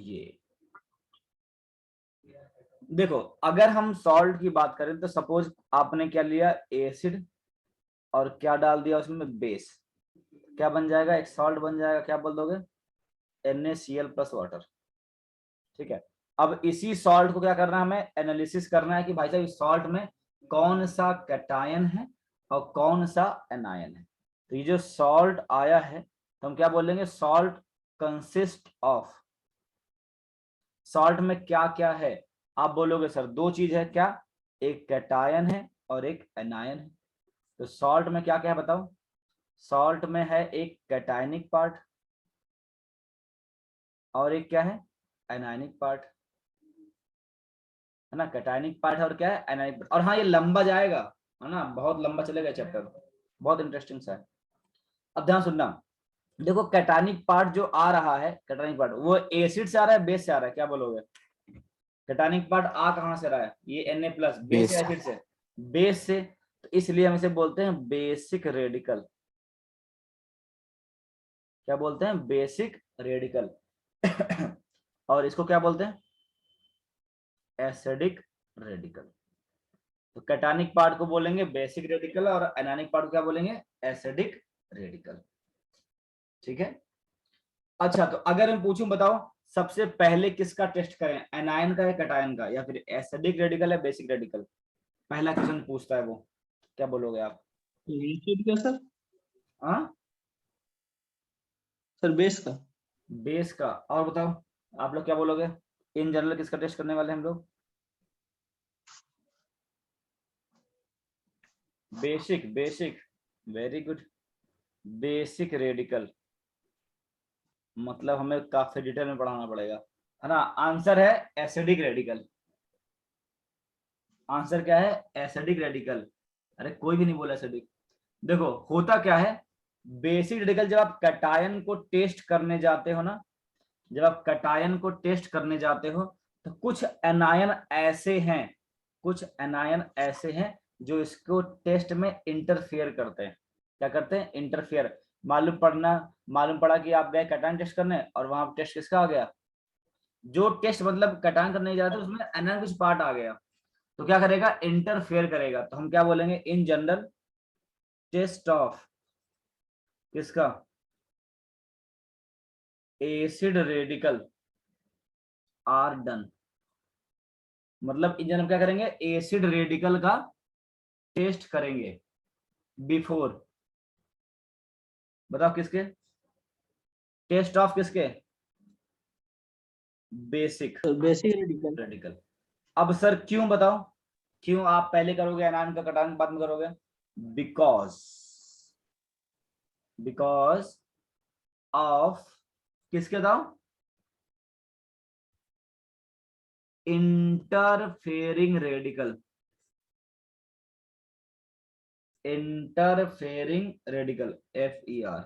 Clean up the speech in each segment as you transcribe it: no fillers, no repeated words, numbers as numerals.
ये देखो, अगर हम सॉल्ट की बात करें तो सपोज आपने क्या लिया, एसिड, और क्या डाल दिया उसमें, बेस, क्या बन जाएगा, एक सॉल्ट बन जाएगा, क्या बोल दोगे, NaCl प्लस वाटर। ठीक है, अब इसी सॉल्ट को क्या करना है, हमें एनालिसिस करना है कि भाई साहब इस सॉल्ट में कौन सा कैटायन है और कौन सा एनायन है। तो ये जो सॉल्ट आया है तो हम क्या बोलेंगे, सॉल्ट कंसिस्ट ऑफ, सॉल्ट में क्या क्या है, आप बोलोगे सर दो चीज है, क्या, एक कैटायन है और एक एनायन है। तो सॉल्ट में क्या क्या है बताओ, सॉल्ट में है एक कैटायनिक पार्ट और एक क्या है, एनायनिक पार्ट, है ना, कैटायनिक पार्ट है और क्या है, एनायनिक पार्ट। और हाँ ये लंबा जाएगा, है ना, बहुत लंबा चलेगा चैप्टर, बहुत इंटरेस्टिंग सा है। अब ध्यान सुनना, देखो कैटायनिक पार्ट जो आ रहा है, कैटायनिक पार्ट वो एसिड से आ रहा है, बेस से आ रहा है, क्या बोलोगे, कैटायनिक पार्ट आ कहां से रहा है, ये Na प्लस, बेस या एसिड से, बेस से, तो इसलिए हम इसे बोलते हैं बेसिक रेडिकल। क्या बोलते हैं, बेसिक रेडिकल। और इसको क्या बोलते हैं, एसिडिक रेडिकल। तो कैटायनिक पार्ट को बोलेंगे बेसिक रेडिकल और एनायनिक पार्ट को क्या बोलेंगे, एसिडिक रेडिकल। ठीक है, अच्छा तो अगर मैं पूछूं बताओ सबसे पहले किसका टेस्ट करें, एनायन का या कैटायन का, या फिर एसिडिक रेडिकल या बेसिक रेडिकल, पहला क्वेश्चन पूछता है वो, क्या बोलोगे आप, एसिड का सर, हाँ सर बेस का। बेस का। और बताओ आप लोग क्या बोलोगे, इन जनरल किसका टेस्ट करने वाले हम लोग, basic, basic, very good, basic radical, मतलब हमें काफी डिटेल में पढ़ाना पड़ेगा, है ना। आंसर है एसिडिक रेडिकल, आंसर क्या है, एसिडिक रेडिकल। अरे कोई भी नहीं बोला एसिडिक। देखो होता क्या है, बेसिक रेडिकल जब आप कैटायन को टेस्ट करने जाते हो ना, जब आप कैटायन को टेस्ट करने जाते हो तो कुछ एनायन ऐसे हैं, कुछ एनायन ऐसे हैं जो इसको टेस्ट में इंटरफेयर करते हैं। क्या करते हैं, इंटरफेयर। मालूम पड़ा कि आप गए कैटायन टेस्ट करने और वहां टेस्ट किसका आ गया, जो टेस्ट मतलब कैटायन करने जा रहे थे उसमें एनायन कुछ पार्ट आ गया, तो क्या करेगा, इंटरफेयर करेगा। तो हम क्या बोलेंगे, इन जनरल टेस्ट ऑफ किसका, एसिड रेडिकल आर डन। मतलब इन जनरल क्या करेंगे, एसिड रेडिकल का टेस्ट करेंगे बिफोर, बताओ किसके, टेस्ट ऑफ किसके, basic sir basic radical. Radical. अब सर क्यों बताओ, क्यों आप पहले करोगे एनायन का कैटायन बाद में करोगे, बिकॉज, बिकॉज ऑफ किसके बताओ, interfering radical, interfering radical, FER।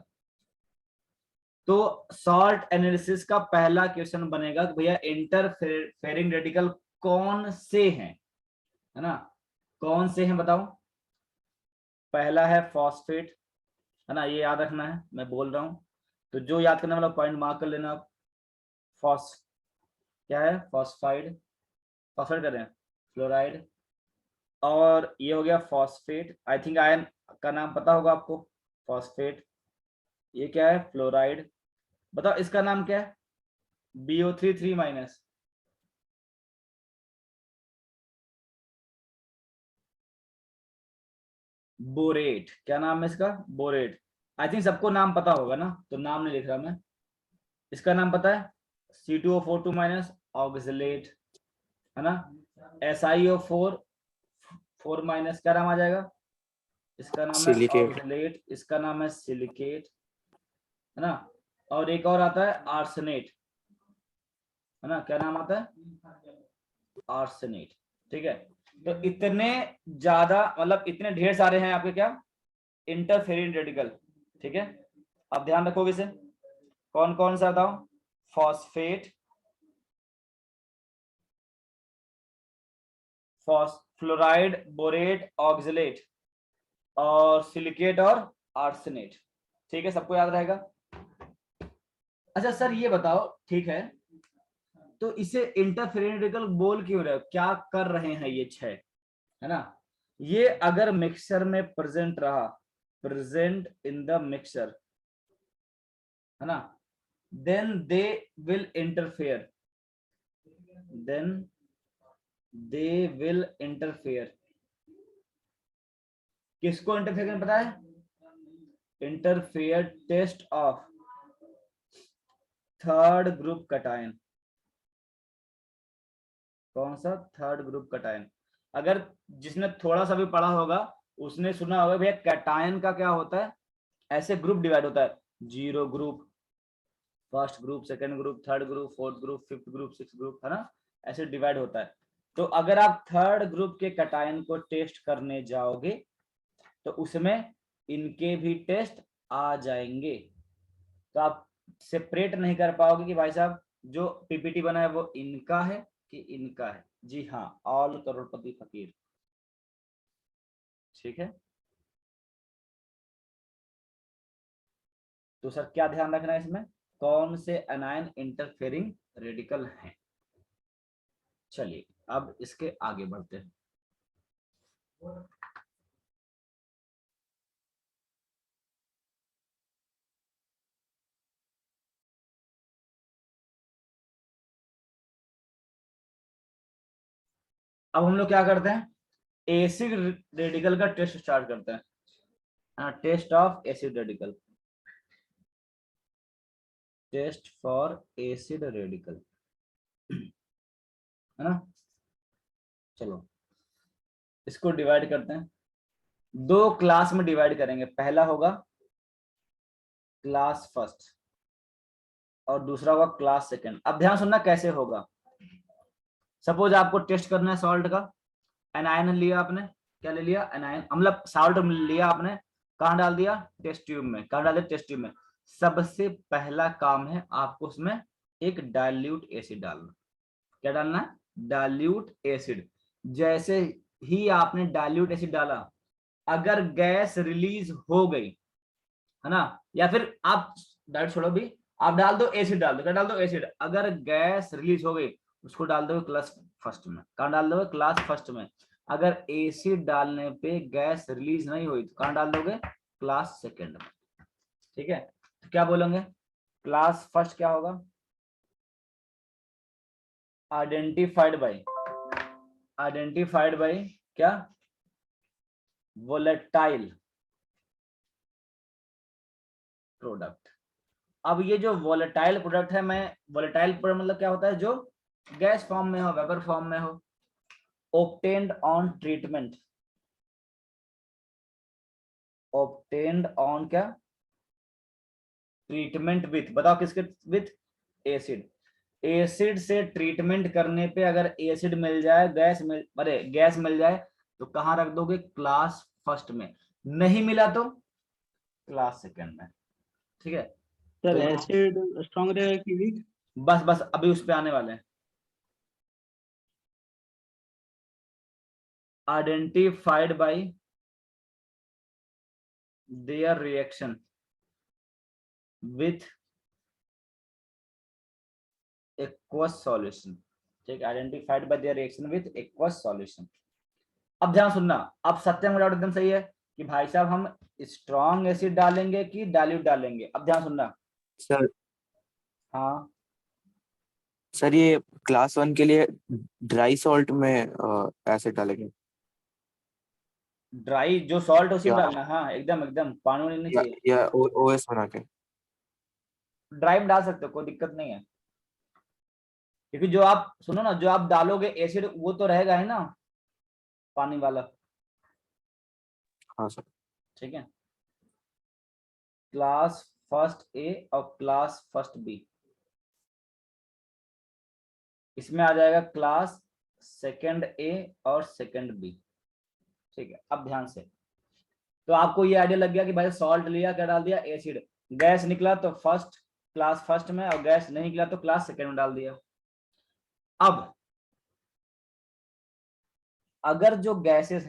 तो सॉल्ट एनालिसिस का पहला क्वेश्चन बनेगा कि भैया इंटरफेयरिंग रेडिकल कौन से हैं, है ना, कौन से हैं बताओ। पहला है फॉस्फेट, है ना, ये याद रखना है, मैं बोल रहा हूं तो जो याद करने वाला पॉइंट मार्क कर लेना आप। फॉस क्या है, फॉस्फाइड, फॉस्फेट कर रहे हैं, फ्लोराइड, और ये हो गया फॉस्फेट, आई थिंक आयन का नाम पता होगा आपको, फॉस्फेट। ये क्या है, फ्लोराइड। बताओ इसका नाम क्या है, BO3 3-। बोरेट, क्या नाम है इसका, बोरेट। आई थिंक सबको नाम पता होगा ना, तो नाम नहीं लिख रहा मैं, इसका नाम पता है, C2O4 2- ऑक्सलेट, है ना, SiO4 4- क्या नाम आ जाएगा, इसका नाम है सिलिकेट। ऑक्सलेट, इसका नाम है सिलिकेट, है ना। और एक और आता है आर्सेनेट, है ना, क्या नाम आता है, आर्सेनेट। ठीक है, तो इतने ज्यादा मतलब इतने ढेर सारे हैं आपके क्या, इंटरफेरिंग रेडिकल। ठीक है, अब ध्यान रखोगे इसे, कौन कौन सा बताओ, फॉस्फेट, फ्लोराइड, बोरेट, ऑक्सलेट, और सिलिकेट और आर्सेनेट। ठीक है, सबको याद रहेगा। अच्छा सर ये बताओ, ठीक है, तो इसे इंटरफेरेंट रेडिकल बोल क्यों रहे हो, क्या कर रहे हैं ये 6, है ना। ये अगर मिक्सचर में प्रेजेंट रहा, प्रेजेंट इन द मिक्सचर, है ना, then they will interfere, then they will interfere. किसको इंटरफेयर करना पता है, interfere test of third group cation. कौन सा, थर्ड ग्रुप कटायन। अगर जिसने थोड़ा सा भी पढ़ा होगा उसने सुना होगा भैया कैटायन का क्या होता है, ऐसे ग्रुप डिवाइड होता है, zero group, first group, second group, third group, fourth group, fifth group, sixth group, है ना, ऐसे डिवाइड होता है। तो अगर आप थर्ड ग्रुप के कटायन को टेस्ट करने जाओगे तो उसमें इनके भी टेस्ट आ जाएंगे। तो आप सेपरेट नहीं कर पाओगे कि भाई साहब जो पीपीटी बना है वो इनका है कि इनका है। जी हाँ, ऑल करोड़पति फकीर, ठीक है। तो सर क्या ध्यान रखना है इसमें, कौन से एनायन इंटरफेरिंग रेडिकल हैं। चलिए अब इसके आगे बढ़ते हैं। अब हम लोग क्या करते हैं, एसिड रेडिकल का टेस्ट स्टार्ट करते हैं। Test of acid radical, test for acid radical, है ना। चलो इसको डिवाइड करते हैं, दो क्लास में डिवाइड करेंगे। पहला होगा क्लास फर्स्ट और दूसरा होगा क्लास सेकंड। अब ध्यान सुनना कैसे होगा। सपोज आपको टेस्ट करना है सॉल्ट का, एनायन लिया आपने, क्या ले लिया, एनायन, मतलब सॉल्ट लिया आपने, कहाँ डाल दिया, टेस्ट ट्यूब में। कहाँ डाल दिया, टेस्ट ट्यूब में। सबसे पहला काम है आपको उसमें एक डाइल्यूट एसिड डालना। क्या डालना है, डाइल्यूट एसिड। जैसे ही आपने डाइल्यूट एसिड डाला, अगर गैस रिलीज हो गई, है ना, या फिर आप डाइल्यूट छोड़ो भी, आप डाल दो एसिड, डाल दो, क्या डाल दो, एसिड। अगर गैस रिलीज हो गई उसको डाल दो क्लास फर्स्ट में। कहाँ डाल दोगे, क्लास फर्स्ट में। अगर एसिड डालने पे गैस रिलीज नहीं हुई तो कहाँ डाल दोगे, क्लास सेकंड में, ठीक है। तो क्या बोलेंगे, क्लास फर्स्ट क्या होगा, आइडेंटिफाइड बाय क्या, वोलेटाइल प्रोडक्ट। अब ये जो वोलेटाइल प्रोडक्ट है, मैं वोलेटाइल प्रोडक्ट मतलब क्या होता है, जो गैस फॉर्म में हो, वेपर फॉर्म में हो, obtained on treatment, obtained on क्या, ट्रीटमेंट विथ, बताओ किसके विथ, एसिड। एसिड से ट्रीटमेंट करने पे अगर एसिड मिल जाए, गैस मिल जाए तो कहाँ रख दोगे, क्लास फर्स्ट में। नहीं मिला तो क्लास सेकंड में, ठीक है। सर तो एसिड स्ट्रॉन्ग रहेगा कि वीक? बस अभी उस पे आने वाले हैं। Identified by their reaction with aqueous solution, ठीक, identified by their reaction with aqueous solution। अब ध्यान सुनना, अब सत्यम डाउट एकदम सही है कि भाई साहब हम स्ट्रॉन्ग एसिड डालेंगे कि डाइल्यूट डालेंगे। अब ध्यान सुनना, सर हाँ सर ये क्लास 1 के लिए ड्राई सॉल्ट में एसिड डालेंगे ड्राई जो सॉल्ट उसी में या डालना, हाँ एकदम एकदम, पानी वानी नहीं या, चाहिए। या ओएस बना के। ड्राई में डाल सकते हो, कोई दिक्कत नहीं है, क्योंकि जो आप सुनो ना, जो आप डालोगे एसिड वो तो रहेगा है ना, पानी वाला, हाँ सर। ठीक है। क्लास फर्स्ट ए और क्लास फर्स्ट बी, इसमें आ जाएगा क्लास सेकंड ए और सेकंड बी, ठीक है। अब ध्यान से, तो आपको ये आइडिया लग गया कि भाई सॉल्ट लिया, क्या डाल दिया, एसिड, गैस निकला तो फर्स्ट, क्लास फर्स्ट में, और गैस नहीं निकला तो क्लास सेकंड में डाल दिया। अब अगर जो गैसेस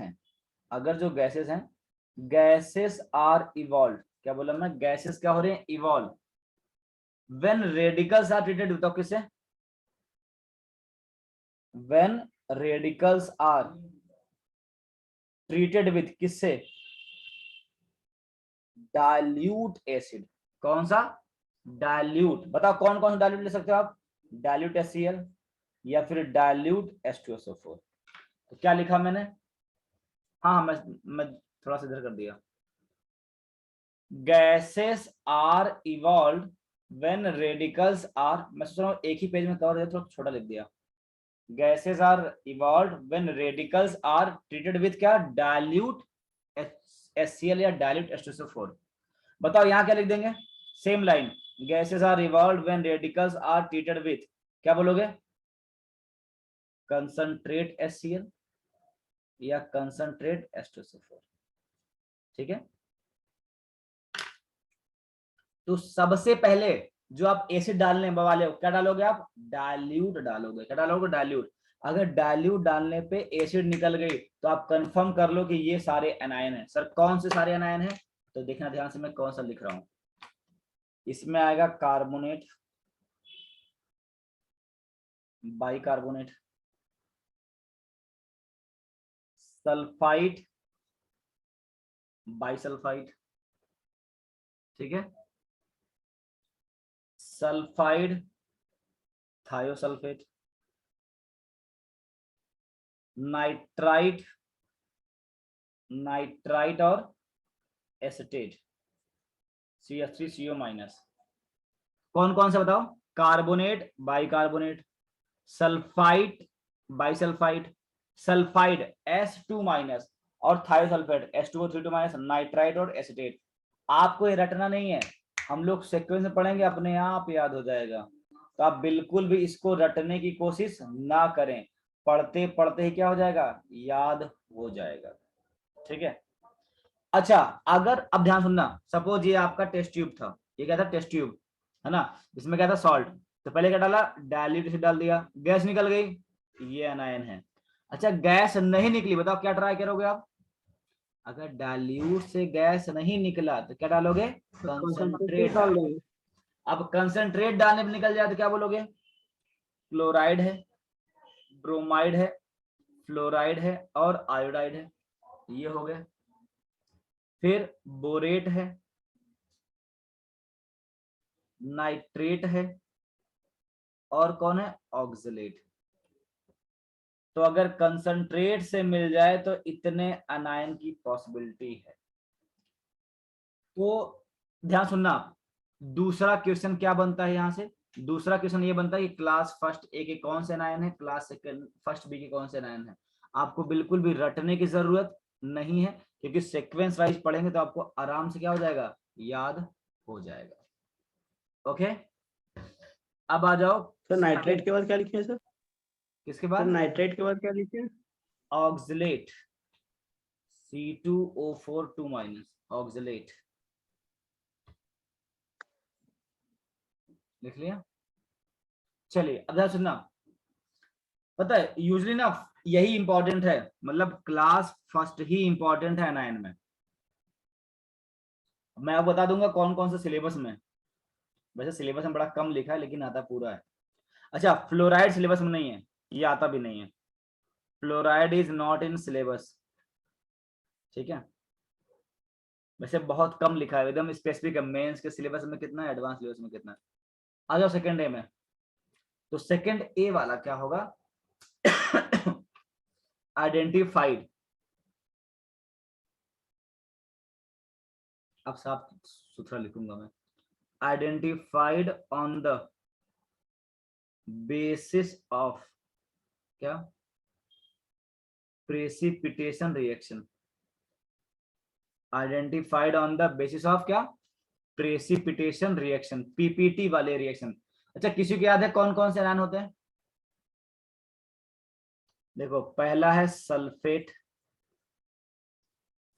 हैं, गैसेस आर इवॉल्व, क्या बोला मैं, गैसेस क्या हो रहे हैं, evolve when radicals are treated, बताओ किससे, when radicals are treated with किससे, डाइल्यूट एसिड। कौन सा, डाइल्यूट। बताओ कौन कौन सा डाइल्यूट ले सकते हो आप, डाइल्यूट HCl या फिर डाइल्यूट H2SO4। तो क्या लिखा मैंने, हाँ मैं थोड़ा सा इधर कर दिया। Gases are evolve when radicals are, मैं सोच रहा हूँ एक ही पेज में कवर है, थोड़ा छोटा लिख दिया। Gases are evolve when radicals are treated with क्या, डाइल्यूट HCl या डाइल्यूट H2SO4। बताओ यहाँ क्या लिख देंगे, same line, gases are evolve when radicals are treated with, क्या बोलोगे, कंसंट्रेट HCl या कंसंट्रेट H2SO4। ठीक है, तो सबसे पहले जो आप एसिड डालने वाले हो क्या डालोगे आप, डाइल्यूट डालोगे। क्या डालोगे, डाइल्यूट। अगर डाइल्यूट डालने पे एसिड निकल गई तो आप कंफर्म कर लो कि ये सारे एनायन है। सर कौन से सारे एनायन है, तो देखना ध्यान से मैं कौन सा लिख रहा हूं। इसमें आएगा कार्बोनेट, बाइकार्बोनेट, सल्फाइड, बाइसल्फाइड, ठीक है, सल्फाइड, थायोसल्फेट, नाइट्राइट, नाइट्राइट और एसिटेट, CH3CO-। कौन कौन सा बताओ, carbonate, bicarbonate, sulphide, bisulphide, sulphide S2- और थायोसल्फेट H2O3-, नाइट्राइट और एसिटेट। आपको ये रटना नहीं है, हम लोग सीक्वेंस में पढ़ेंगे, अपने आप याद हो जाएगा। तो आप बिल्कुल भी इसको रटने की कोशिश ना करें, पढ़ते पढ़ते ही क्या हो जाएगा, याद हो जाएगा। ठीक है, अच्छा अगर अब ध्यान सुनना, सपोज ये आपका टेस्ट ट्यूब था, ये क्या था, टेस्ट ट्यूब है ना, इसमें क्या था, सॉल्ट। तो पहले क्या डाला, डाइल्यूट एसिड डाल दिया, गैस निकल गई, ये एनायन है। अच्छा गैस नहीं निकली, बताओ क्या ट्राई करोगे आप, अगर डाइल्यूट से गैस नहीं निकला तो क्या डालोगे, कंसंट्रेट डाल डालोगे। देंगे। अब कंसंट्रेट डालने पे निकल जाए तो क्या बोलोगे, क्लोराइड है, ब्रोमाइड है, फ्लोराइड है और आयोडाइड है, ये हो गए। फिर बोरेट है, नाइट्रेट है और कौन है, ऑक्सलेट। तो अगर कंसंट्रेट से मिल जाए तो इतने अनायन की पॉसिबिलिटी है। तो ध्यान सुनना, दूसरा क्वेश्चन क्या बनता है यहां से, दूसरा क्वेश्चन ये बनता है कि क्लास फर्स्ट ए के कौन से अनायन है, क्लास सेकंड फर्स्ट बी के कौन से अनायन है। आपको बिल्कुल भी रटने की जरूरत नहीं है, क्योंकि सीक्वेंस वाइज पढ़ेंगे तो आपको आराम से क्या हो जाएगा, याद हो जाएगा। ओके, अब आ जाओ सर नाइट्रेट के बाद क्या लिखे सर, किसके सर बाद, नाइट्रेट के बाद क्या लिखे, ऑक्सलेट, C2O4 ऑक्सलेट, लिख लिया। चलिए अब ध्यान सुनना, पता है यूजली ना यही इंपॉर्टेंट है, मतलब क्लास फर्स्ट ही इंपॉर्टेंट है नाइन में। मैं आपको बता दूंगा कौन कौन से सिलेबस में, वैसे सिलेबस में बड़ा कम लिखा है लेकिन आता पूरा है। अच्छा फ्लोराइड सिलेबस में नहीं है, ये आता भी नहीं है, fluoride is not in syllabus. ठीक है, वैसे बहुत कम लिखा है, एकदम स्पेसिफिक है, मेंस के सिलेबस में कितना है, एडवांस सिलेबस में कितना है। आ जाओ सेकंड ए में, तो सेकंड ए वाला क्या होगा, आइडेंटिफाइड, अब साफ सुथरा लिखूंगा मैं, identified on the basis of क्या, precipitation reaction, identified on the basis of क्या, प्रेसिपिटेशन रिएक्शन, पीपीटी वाले रिएक्शन। अच्छा किसी को याद है कौन कौन से एनायन होते हैं, देखो पहला है सल्फेट,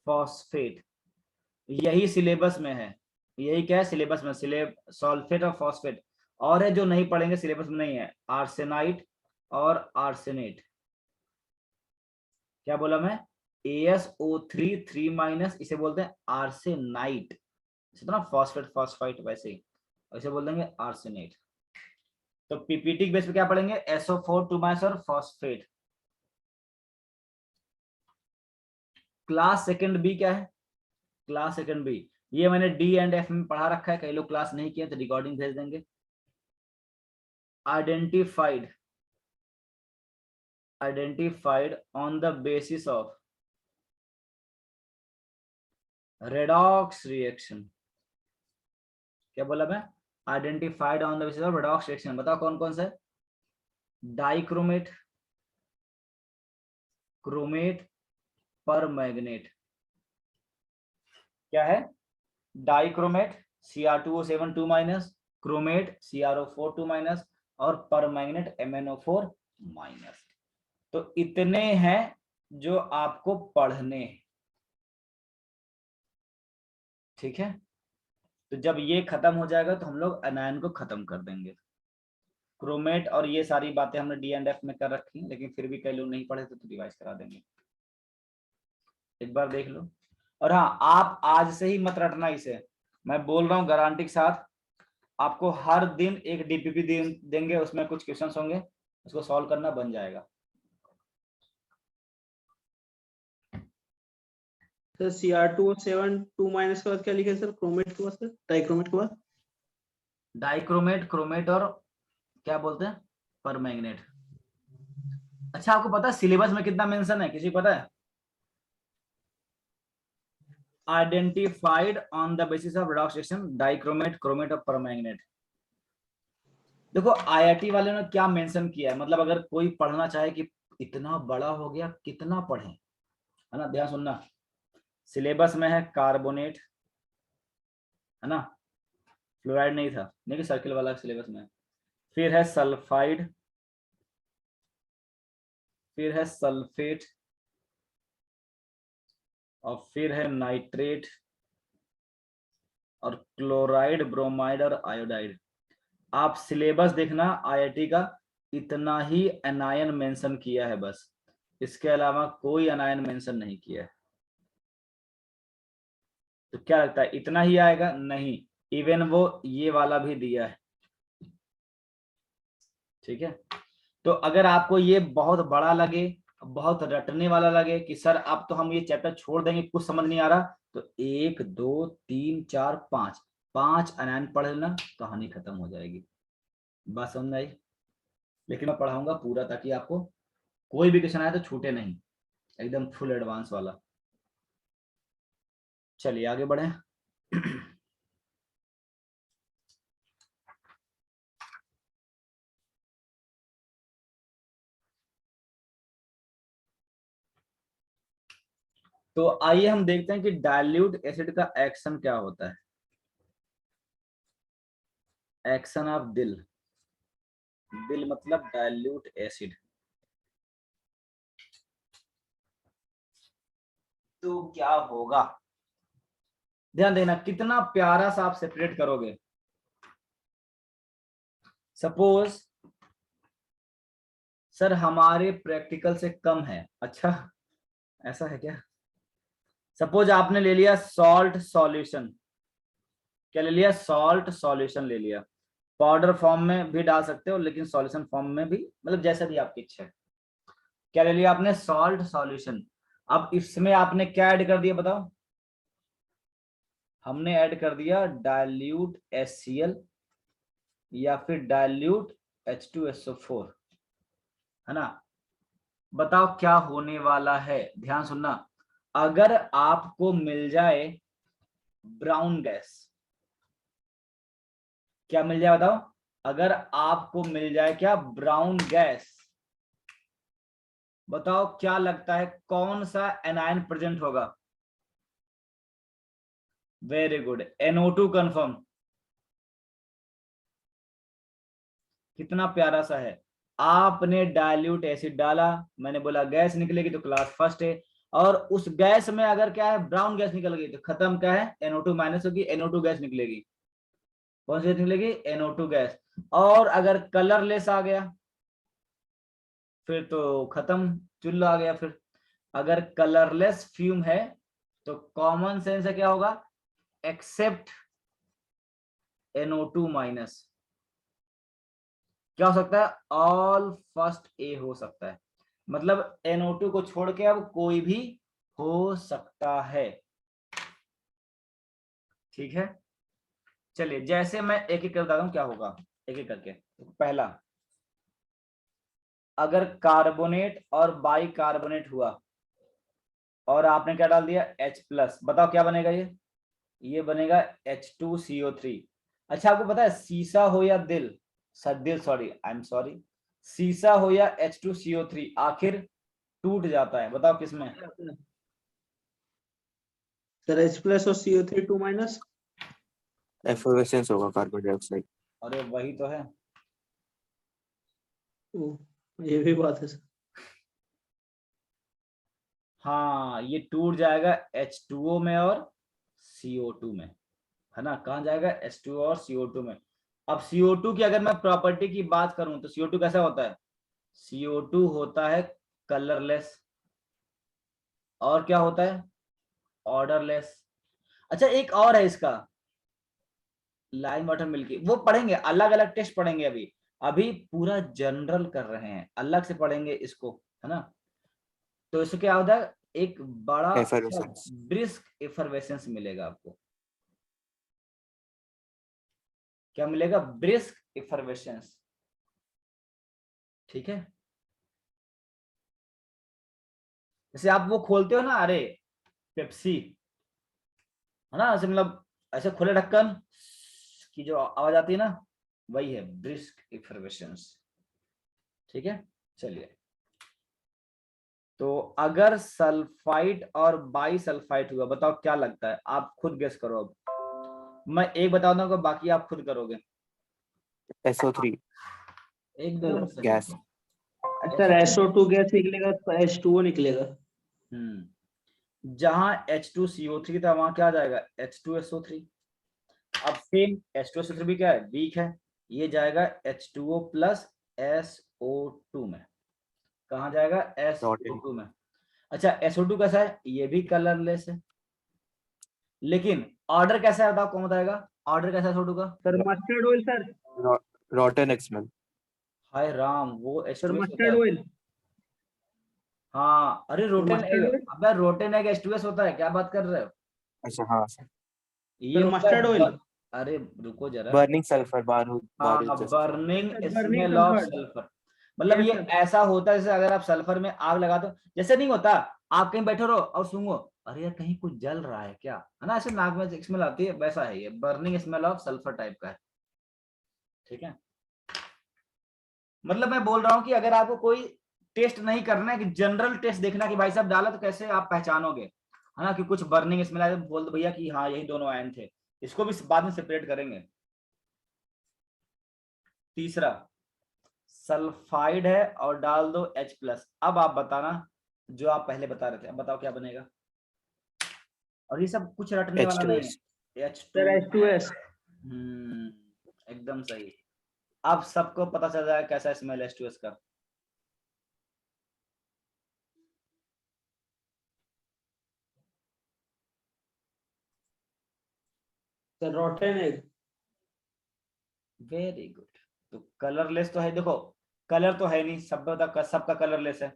फॉस्फेट, यही सिलेबस में है, यही क्या है सिलेबस में, सल्फेट और फॉस्फेट। और है जो नहीं पढ़ेंगे सिलेबस में नहीं है, आर्सेनाइट और आर्सेनेट। क्या बोला मैं, ASO3 इसे बोलते हैं आर्सेनाइट, इसे तो ना फॉस्फेट फॉस्फाइट वैसे ही, इसे बोल देंगे आर्सेनेट। तो पीपीटी बेस पे क्या पढ़ेंगे, SO4 2 और फॉस्फेट। क्लास सेकंड बी क्या है, क्लास सेकंड बी ये मैंने डी एंड एफ में पढ़ा रखा है, कई लोग क्लास नहीं किए तो रिकॉर्डिंग भेज देंगे। Identified on the basis of redox reaction. क्या बोला मैं, identified on the basis of redox reaction. बताओ कौन कौन से, डाइक्रोमेट, क्रोमेट, परमैंगनेट। क्या है, डाइक्रोमेट Cr2O7 2-, क्रोमेट CrO4 2-, और परमैंगनेट MnO4-। तो इतने हैं जो आपको पढ़ने हैं, ठीक है। तो जब ये खत्म हो जाएगा तो हम लोग एनायन को खत्म कर देंगे। क्रोमेट और ये सारी बातें हमने डी एंड एफ में कर रखी हैं, लेकिन फिर भी कई लोग नहीं पढ़े तो रिवाइज करा देंगे, एक बार देख लो। और हाँ, आप आज से ही मत रटना इसे, मैं बोल रहा हूँ गारंटी के साथ, आपको हर दिन एक डीपीपी देंगे, उसमें कुछ क्वेश्चंस होंगे, उसको सॉल्व करना बन जाएगा। सर Cr2O7 2- के बाद क्या लिखे सर, क्रोमेट के बाद सर, डाइक्रोमेट के बाद? डाइक्रोमेट, क्रोमेट और क्या बोलते हैं, परमैंगनेट। अच्छा, आपको पता है सिलेबस में कितना मेंशन है, किसी को पता है? Identified on the basis of redox reaction, dichromate, chromate और परमैंगनेट। देखो आईआईटी वाले ने क्या मेंशन किया है, मतलब अगर कोई पढ़ना चाहे कि इतना बड़ा हो गया कितना पढ़े, है ना, ध्यान सुनना। सिलेबस में है कार्बोनेट, है ना, फ्लोराइड नहीं था, नहीं, सर्किल वाला सिलेबस में। फिर है सल्फाइड, फिर है सल्फेट, और फिर है नाइट्रेट, और क्लोराइड, ब्रोमाइड और आयोडाइड। आप सिलेबस देखना आईआईटी का, इतना ही एनायन मेंशन किया है बस, इसके अलावा कोई एनायन मेंशन नहीं किया है। तो क्या लगता है इतना ही आएगा? नहीं, इवन वो ये वाला भी दिया है, ठीक है। तो अगर आपको ये बहुत बड़ा लगे, बहुत रटने वाला लगे कि सर अब तो हम ये चैप्टर छोड़ देंगे, कुछ समझ नहीं आ रहा, तो 1 2 3 4 5 एनायन पढ़ लेना, कहानी खत्म हो जाएगी। बात समझ आई? लेकिन मैं पढ़ाऊंगा पूरा ताकि आपको कोई भी क्वेश्चन आए तो छूटे नहीं, एकदम फुल एडवांस वाला। चलिए आगे बढ़े। तो आइए हम देखते हैं कि डाइल्यूट एसिड का एक्शन क्या होता है। एक्शन ऑफ दिल, दिल मतलब डाइल्यूट एसिड। तो क्या होगा, ध्यान देना, कितना प्यारा सा आप सेपरेट करोगे। सपोज सर हमारे प्रैक्टिकल से कम है, अच्छा ऐसा है क्या? सपोज आपने ले लिया सॉल्ट सॉल्यूशन, क्या ले लिया, सॉल्ट सॉल्यूशन ले लिया, पाउडर फॉर्म में भी डाल सकते हो लेकिन सॉल्यूशन फॉर्म में भी, मतलब जैसा भी आपकी इच्छा है। क्या ले लिया आपने, सॉल्ट सॉल्यूशन। अब इसमें आपने क्या ऐड कर दिया बताओ, हमने ऐड कर दिया डाइल्यूट HCl या फिर डाइल्यूट H2SO4, है ना। बताओ क्या होने वाला है, ध्यान सुनना। अगर आपको मिल जाए ब्राउन गैस, क्या मिल जाए बताओ, अगर आपको मिल जाए क्या, ब्राउन गैस, बताओ क्या लगता है कौन सा एनायन प्रेजेंट होगा? Very good, NO2 confirm. कितना प्यारा सा है। आपने डाइल्यूट एसिड डाला, मैंने बोला गैस निकलेगी तो क्लास फर्स्ट है, और उस गैस में अगर क्या है, ब्राउन गैस निकल गई तो खत्म, क्या है, NO2 माइनस होगी, NO2 गैस निकलेगी। कौन सी गैस निकलेगी, NO2 गैस। और अगर कलरलेस आ गया फिर तो खत्म, चुल्ला आ गया। फिर अगर कलरलेस फ्यूम है तो कॉमन सेंस है क्या होगा, एक्सेप्ट NO2 माइनस, क्या हो सकता है, ऑल फर्स्ट ए हो सकता है, मतलब NO2 को छोड़ के अब कोई भी हो सकता है। ठीक है, चलिए जैसे मैं एक एक कर बताता हूं क्या होगा, एक एक करके। पहला, अगर कार्बोनेट और बाइकार्बोनेट हुआ और आपने क्या डाल दिया H+, बताओ क्या बनेगा ये बनेगा H2CO3। अच्छा, आपको पता है सीसा हो या दिल सॉरी आई एम सॉरी, सीसा हो या H2CO3 आखिर टूट जाता है, बताओ किसमें? सर H+ और CO3 2-। एफोरेसेंस होगा कार्बन डाइऑक्साइड। अरे वही तो है। ये भी बात है सर। हाँ, ये टूट जाएगा H2O में और CO2 में, है ना। कहाँ जाएगा? H2O और CO2 में। अब CO2 की अगर मैं प्रॉपर्टी की बात करूं तो CO2 कैसा होता है? CO2 होता है कलरलेस, और क्या होता है? ऑर्डरलेस। अच्छा, एक और है इसका, लाइम वाटर मिल्की, वो पढ़ेंगे, अलग अलग टेस्ट पढ़ेंगे। अभी अभी पूरा जनरल कर रहे हैं, अलग से पढ़ेंगे इसको, है ना। तो इससे क्या होता है, एक बड़ा एफोरेसेंस। ब्रिस्क एफरवेसेंस मिलेगा आपको। क्या मिलेगा? Brisk effervescence. ठीक है, जैसे आप वो खोलते हो ना, अरे पेप्सी, है ना, ऐसे मतलब ऐसे खुले ढक्कन की जो आवाज आती है ना, वही है ब्रिस्क एफरवेसेंस। ठीक है, चलिए। तो अगर सल्फाइड और बाई सल्फाइड हुआ, बताओ क्या लगता है? आप खुद गेस करो। अब मैं एक बता दूंगा, बाकी आप खुद करोगे। SO3 एकदम सही। गैस। सर SO2 गैस निकलेगा तो H2O निकलेगा। जहां H2CO3 था वहां क्या जाएगा? H2SO3। अब सेम H2SO3 भी क्या है? वीक है, ये जाएगा H2O प्लस SO2 में। कहा जाएगा? SO2 में। अच्छा, SO2 कैसा है? ये भी कलरलेस है, लेकिन ऑर्डर कैसा है बताओ, कौन बताएगा? ऑर्डर कैसा है SO2 का? Sir mustard oil sir. Rotten egg smell. हाय राम, वो सर H2S होता मस्टर्ड है। ऑयल। हाँ, अरे रोटेन एग, मस्टर्ड ऑयल। अबे रोटेन एग H2S होता है, क्या बात कर रहे हो? अच्छा हाँ सर। ये सर होता मस्टर्ड ऑयल। है अरे रुको जरा। बर्निंग सल्फर, बारूद बारूद हाँ, जैसा। Burning sir burning smell of sulphur. Sulphur. मतलब यस ये सर। ऐसा होता है जैसे अगर आप सल्फर में आग लगा दो, जैसे नहीं होता, आप कहीं बैठे रहो और सूंघो, अरे यार कहीं कुछ जल रहा है क्या, है ना, ऐसे नाक में स्मेल आती है, वैसा है ये, burning smell of sulphur type का है। ठीक है, मतलब मैं बोल रहा हूँ कि अगर आपको कोई टेस्ट नहीं करना है, कि जनरल टेस्ट देखना कि भाई साहब डाला तो कैसे आप पहचानोगे, है ना, कि कुछ बर्निंग स्मेल आए तो बोल दो भैया कि हाँ यही दोनों आयन थे। इसको भी बाद में सेपरेट करेंगे। तीसरा, सल्फाइड है और डाल दो H+, अब आप बताना जो आप पहले बता रहे थे, अब बताओ क्या बनेगा। और ये सब कुछ रटने वाला नहीं H2S। है, सर H2। H2S। एकदम सही। अब सबको पता चल जाएगा कैसा स्मेल H2S का। Sir रॉटन egg. Very good. तो कलरलेस तो है, देखो कलर तो है नहीं, सबका कलरलेस है।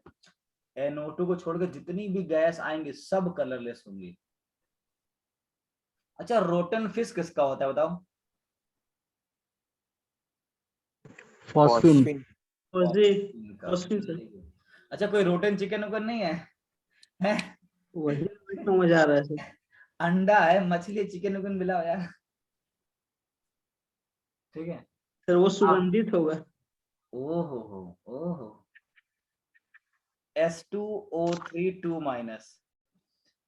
NO2 को छोड़कर जितनी भी गैस आएंगी सब कलरलेस होंगी। अच्छा, रोटन फिश किसका होता है बताओ? फॉस्फिन। फॉस्फिन। फॉस्फिन का, फॉस्फिन सर। very good। अच्छा, कोई रोटन चिकन उकन नहीं है? हैं? वही समझ आ रहा है सर। अंडा है, मछली, चिकन उकन मिलाओ यार। ठीक है। सर वो आप, सुगंधित होगा। ओहो, S2O3 2-।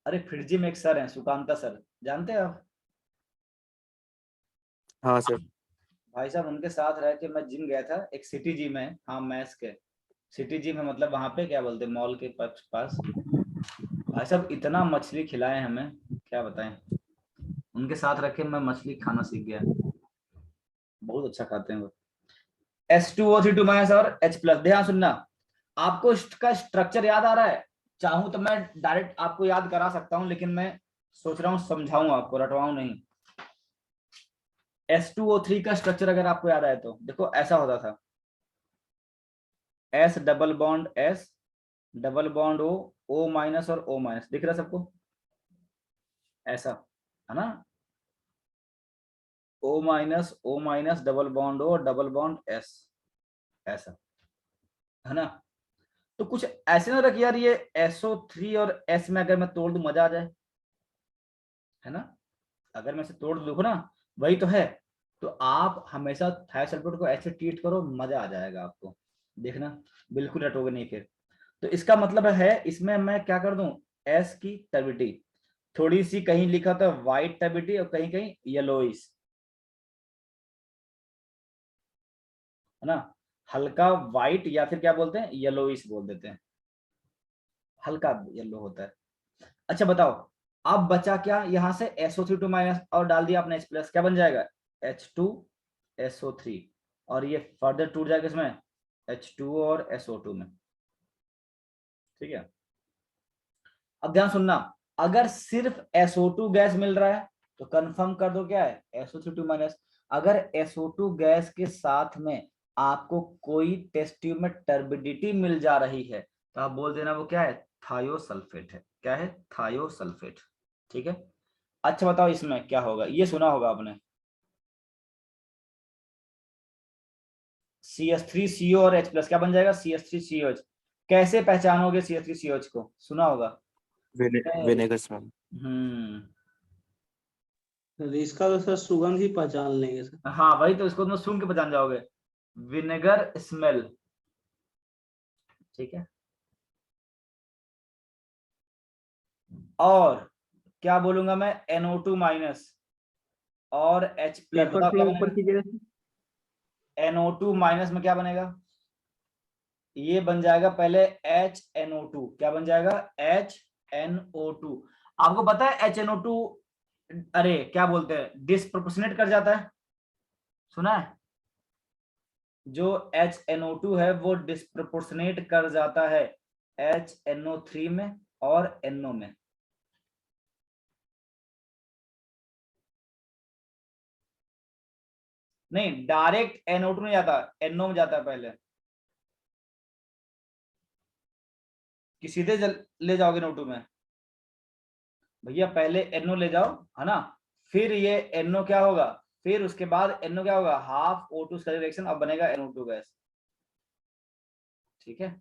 अरे फिरजी में एक सर हैं, सुकांता सर, जानते हो आप? हाँ सर। भाई साहब उनके साथ रह के मैं जिम गया था, एक सिटी जिम है, हाँ मैस के सिटी जिम है, मतलब वहां पे क्या बोलते हैं, मॉल के पास। भाई साहब इतना मछली खिलाए हमें, क्या बताएं। उनके साथ रह के मैं मछली खाना सीख गया, बहुत अच्छा खाते हैं वो। S2O3 2- और H+, ध्यान सुनना। आपको इसका स्ट्रक्चर याद आ रहा है? चाहूं तो मैं डायरेक्ट आपको याद करा सकता हूं, लेकिन मैं सोच रहा हूं समझाऊं आपको, रटवाऊं नहीं। S2O3 का स्ट्रक्चर अगर आपको याद आए तो देखो ऐसा होता था, S double bond S double bond O minus और ओ माइनस, दिख रहा है सबको? ऐसा है ना, O minus double bond O double bond S, ऐसा है ना। तो कुछ ऐसे ना रख यार, ये SO3 और S में अगर मैं तोड़ दूं मजा आ जाए, है ना। अगर मैं इसे तोड़ दूं, देखो ना, वही तो है। तो आप हमेशा थायोसल्फेट को ऐसे ट्रीट करो, मजा आ जाएगा आपको, देखना बिल्कुल रटोगे नहीं फिर। तो इसका मतलब है इसमें मैं क्या कर दूं, S की टर्बिडिटी थोड़ी सी, कहीं लिखा था व्हाइट टर्बिडिटी और कहीं कहीं येलोइश, है ना, हल्का व्हाइट या फिर क्या बोलते हैं, येलोइश बोल देते हैं, हल्का येलो होता है। अच्छा बताओ, अब बचा क्या, यहां से SO3 माइनस और डाल दिया आपने H प्लस, क्या बन जाएगा H2SO3, और ये फर्दर टूट जाएगा इसमें H2 और SO2 में, ठीक है। अब ध्यान सुनना, अगर सिर्फ SO2 गैस मिल रहा है तो कंफर्म कर दो क्या है SO3 माइनस। अगर SO2 गैस के साथ में आपको कोई टेस्ट ट्यूब में टर्बिडिटी मिल जा रही है तो आप बोल देना वो क्या है, थायोसल्फेट है। क्या है, थायोसल्फेट, ठीक है। अच्छा बताओ इसमें क्या होगा, ये सुना होगा आपने, CH3CO और H प्लस क्या बन जाएगा, CH3COH। कैसे पहचानोगे CH3COH को, सुना होगा? Vinegar smell. सर इसका तो सर सुगंध ही पहचान लेंगे सर। हाँ वही तो, इसको तुम सुन के पहचान जाओगे, विनेगर स्मेल, ठीक है। और क्या बोलूंगा मैं, NO2 माइनस और H प्लस, पेपर बताओ क्या थोड़ा ऊपर बनेगा? कीजिएगा सर। NO2 माइनस में क्या बनेगा, ये बन जाएगा पहले HNO2, क्या बन जाएगा, HNO2। आपको पता है HNO2, अरे क्या बोलते हैं, डिस्प्रोपोर्शनेट कर जाता है, सुना है? जो HNO2 है वो डिस्प्रोपोर्शनेट कर जाता है HNO3 में और NO में। नहीं, डायरेक्ट NO2 नहीं जाता, NO में जाता है पहले, कि सीधे ले जाओगे NO2 में, भैया पहले NO ले जाओ, है ना, फिर ये NO क्या होगा, फिर उसके बाद NO क्या होगा, हाफ O2 का रिएक्शन, अब बनेगा NO2 गैस, ठीक है।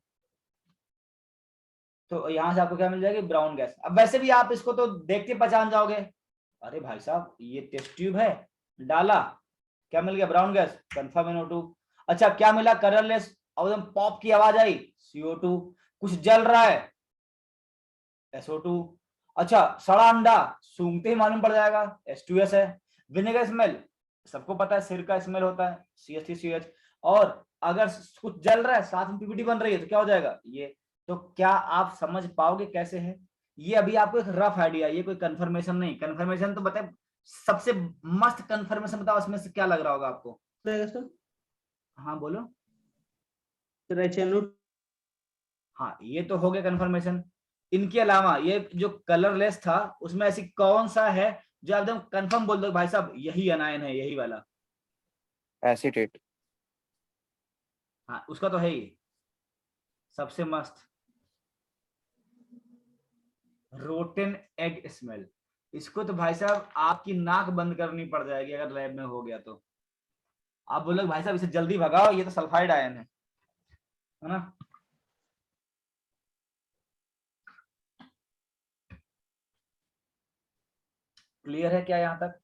तो यहां से आपको क्या मिल जाएगी, ब्राउन गैस। अब वैसे भी आप इसको तो देख के पहचान जाओगे, अरे भाई साहब ये टेस्ट ट्यूब है, डाला, क्या मिल गया, ब्राउन गैस, कंफर्म NO2। अच्छा क्या मिला, कलरलेस, और एकदम पॉप की आवाज आई, CO2। कुछ जल रहा है, SO2। अच्छा सड़ा अंडा, सूंघते ही मालूम पड़ जाएगा, H2S है। विनेगर स्मेल, सबको पता है सिर का स्मेल होता है, CH3CH। और अगर कुछ जल रहा है साथ में PPT बन रही है तो क्या हो जाएगा ये। तो क्या आप समझ पाओगे कैसे है ये, अभी आपको एक रफ आइडिया, ये कोई कंफर्मेशन नहीं, कंफर्मेशन तो बताए, सबसे मस्त कंफर्मेशन बताओ इसमें से क्या लग रहा होगा आपको? रहेगा सर। हाँ बोलो। Sir HNO। हाँ ये तो हो गया कंफर्मेशन। इनके अलावा ये जो कलरलेस था उसमें ऐसी कौन सा है जो एकदम कंफर्म बोल दो भाई साहब यही अनायन है, यही वाला? एसीटेट। हाँ उसका तो है ही सबसे मस्त, रोटेन एग स्मेल। इसको तो भाई साहब आपकी नाक बंद करनी पड़ जाएगी अगर लैब में हो गया तो। आप बोलोगे भाई साहब इसे जल्दी भगाओ, ये तो सल्फाइड आयन है ना। क्लियर है क्या यहाँ तक?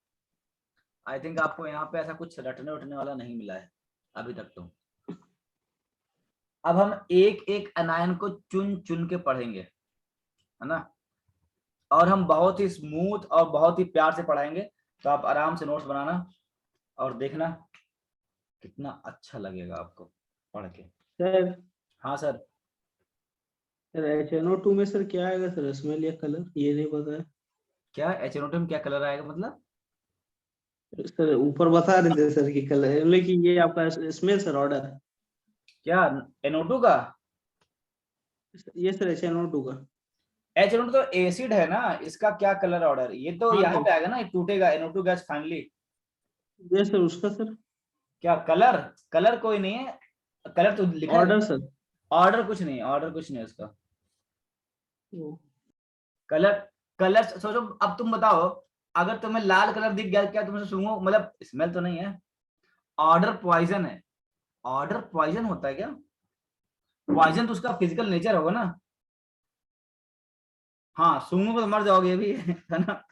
आई थिंक आपको यहाँ पे ऐसा कुछ रटने उठने वाला नहीं मिला है अभी तक तो। अब हम एक एक अनायन को चुन चुन के पढ़ेंगे, है ना, और हम बहुत ही स्मूथ और बहुत ही प्यार से पढ़ाएंगे। तो आप आराम से नोट्स बनाना और देखना कितना अच्छा लगेगा आपको पढ़ के। सर हाँ सर। सर HNO2 में सर क्या आएगा सर, स्मेल या कलर, ये नहीं पता है। क्या HNO2 में क्या कलर आएगा मतलब? सर ऊपर बता रहे थे सर कि कलर, लेकिन ये आपका स्मेल सर ऑर्डर है। क्या NO2 का? ये सर HNO2 का। HNO2 तो एसिड है ना, इसका क्या कलर ऑर्डर, ये तो हाँ यहाँ सर, पे आएगा ना, ये टूटेगा NO2 गैस फाइनली। ये सर उसका सर क्या कलर? कलर कोई नहीं है, कलर तो लिखा है, ऑर्डर सर। ऑर्डर कुछ नहीं, ऑर्डर कुछ नहीं उसका। ओ, कलर, कलर सोचो, अब तुम बताओ, अगर तुम्हें लाल कलर दिख गया, क्या तुमसे सूंघो, मतलब स्मेल तो नहीं है। ऑर्डर पॉइजन है, ऑर्डर पॉइजन होता है क्या? पॉइजन तो उसका फिजिकल नेचर होगा ना। हाँ, सूंघोगे तो मर जाओगे भी है ना।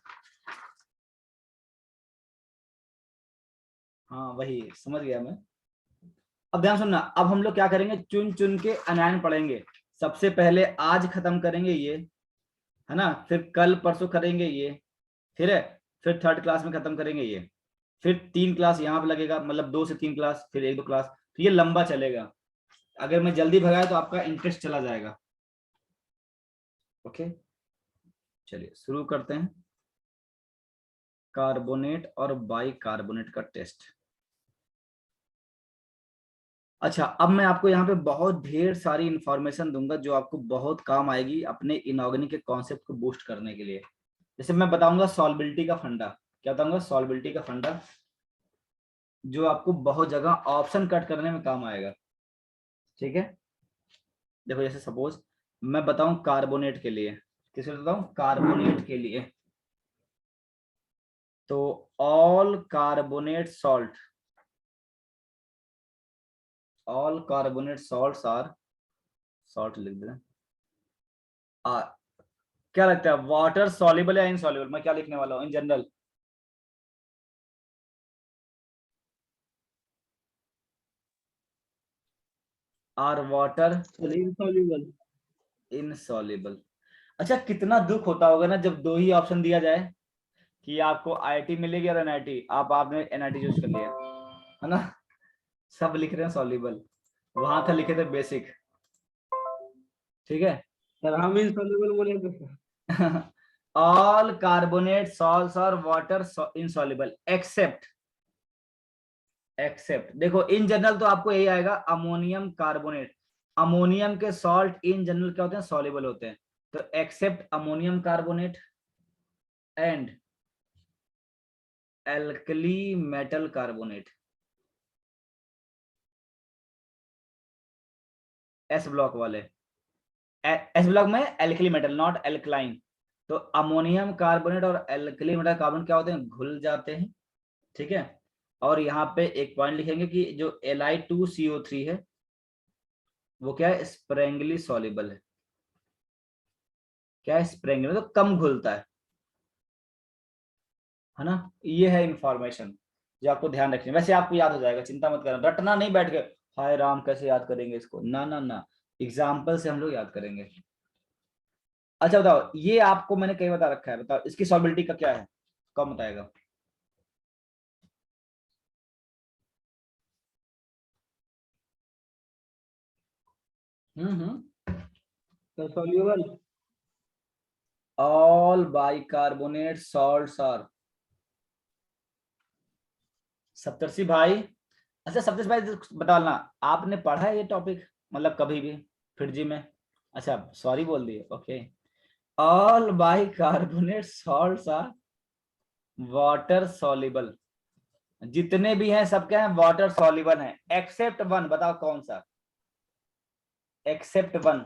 हाँ वही समझ गया मैं। अब ध्यान सुनना, अब हम लोग क्या करेंगे, चुन चुन के अनायन पढ़ेंगे। सबसे पहले आज खत्म करेंगे ये, है ना, फिर कल परसों करेंगे ये, फिर है, फिर थर्ड क्लास में खत्म करेंगे ये, फिर 3 क्लास यहाँ पे लगेगा, मतलब 2 से 3 क्लास, फिर 1-2 क्लास, तो ये लंबा चलेगा। अगर मैं जल्दी भगाया तो आपका इंटरेस्ट चला जाएगा। ओके, चलिए शुरू करते हैं। कार्बोनेट और बाइकार्बोनेट का टेस्ट। अच्छा, अब मैं आपको यहाँ पे बहुत ढेर सारी इंफॉर्मेशन दूंगा जो आपको बहुत काम आएगी अपने इनऑर्गेनिक के कॉन्सेप्ट को बूस्ट करने के लिए। जैसे मैं बताऊंगा सॉल्बिलिटी का फंडा, क्या बताऊंगा, सॉल्बिलिटी का फंडा, जो आपको बहुत जगह ऑप्शन कट करने में काम आएगा। ठीक है, देखो जैसे सपोज मैं बताऊं कार्बोनेट के लिए, किसे बताऊं, कार्बोनेट के लिए, तो all carbonate salt, all carbonate salts are, salt लिख दें, क्या लगता है वाटर सॉल्युबल या इनसॉल्युबल? मैं क्या लिखने वाला हूं in general, are water sir insoluble. Insoluble. अच्छा, कितना दुख होता होगा ना जब 2 ही ऑप्शन दिया जाए कि आपको आईआईटी मिलेगी और एनआईटी, आपने एनआईटी चूज कर लिया, है ना, सब लिख रहे हैं सॉल्युबल, वहां था लिखे थे बेसिक। ठीक है सर हम इनसॉल्युबल बोले तो ऑल कार्बोनेट सॉल्ट्स और वाटर इनसॉल्युबल एक्सेप्ट, एक्सेप्ट देखो इन जनरल तो आपको यही आएगा अमोनियम कार्बोनेट। अमोनियम के सॉल्ट इन जनरल क्या होते हैं, सॉल्युबल होते हैं। तो except ammonium carbonate and alkali metal carbonate, S block वाले, एस ब्लॉक में एल्कली मेटल नॉट एल्कलाइन। तो अमोनियम कार्बोनेट और एल्कली मेटल कार्बोनेट क्या होते हैं, घुल जाते हैं। ठीक है, और यहाँ पे एक पॉइंट लिखेंगे कि जो Li2CO3 है वो क्या है, स्प्रेंगली सॉल्युबल है। क्या है, स्प्रेंगली मतलब कम घुलता है ना। ये है इंफॉर्मेशन जो आपको ध्यान रखनी है। वैसे आपको याद हो जाएगा, चिंता मत करना, रटना नहीं बैठ के, हाय राम कैसे याद करेंगे इसको, ना ना ना, एग्जाम्पल से हम लोग याद करेंगे। अच्छा बताओ, ये आपको मैंने कई बता रखा है, बताओ इसकी सॉल्बिलिटी का क्या है, कौन बताएगा? Soluble. All bicarbonate salts are, Saptarshi भाई। अच्छा सप्तर्षि भाई बताना, आपने पढ़ा है ये टॉपिक, मतलब कभी भी फिर जी में? अच्छा सॉरी बोल दिए, okay. All bicarbonate salts are water soluble, जितने भी हैं सब क्या है, वाटर सॉल्युबल हैं, एक्सेप्ट वन, बताओ कौन सा, एक्सेप्ट वन,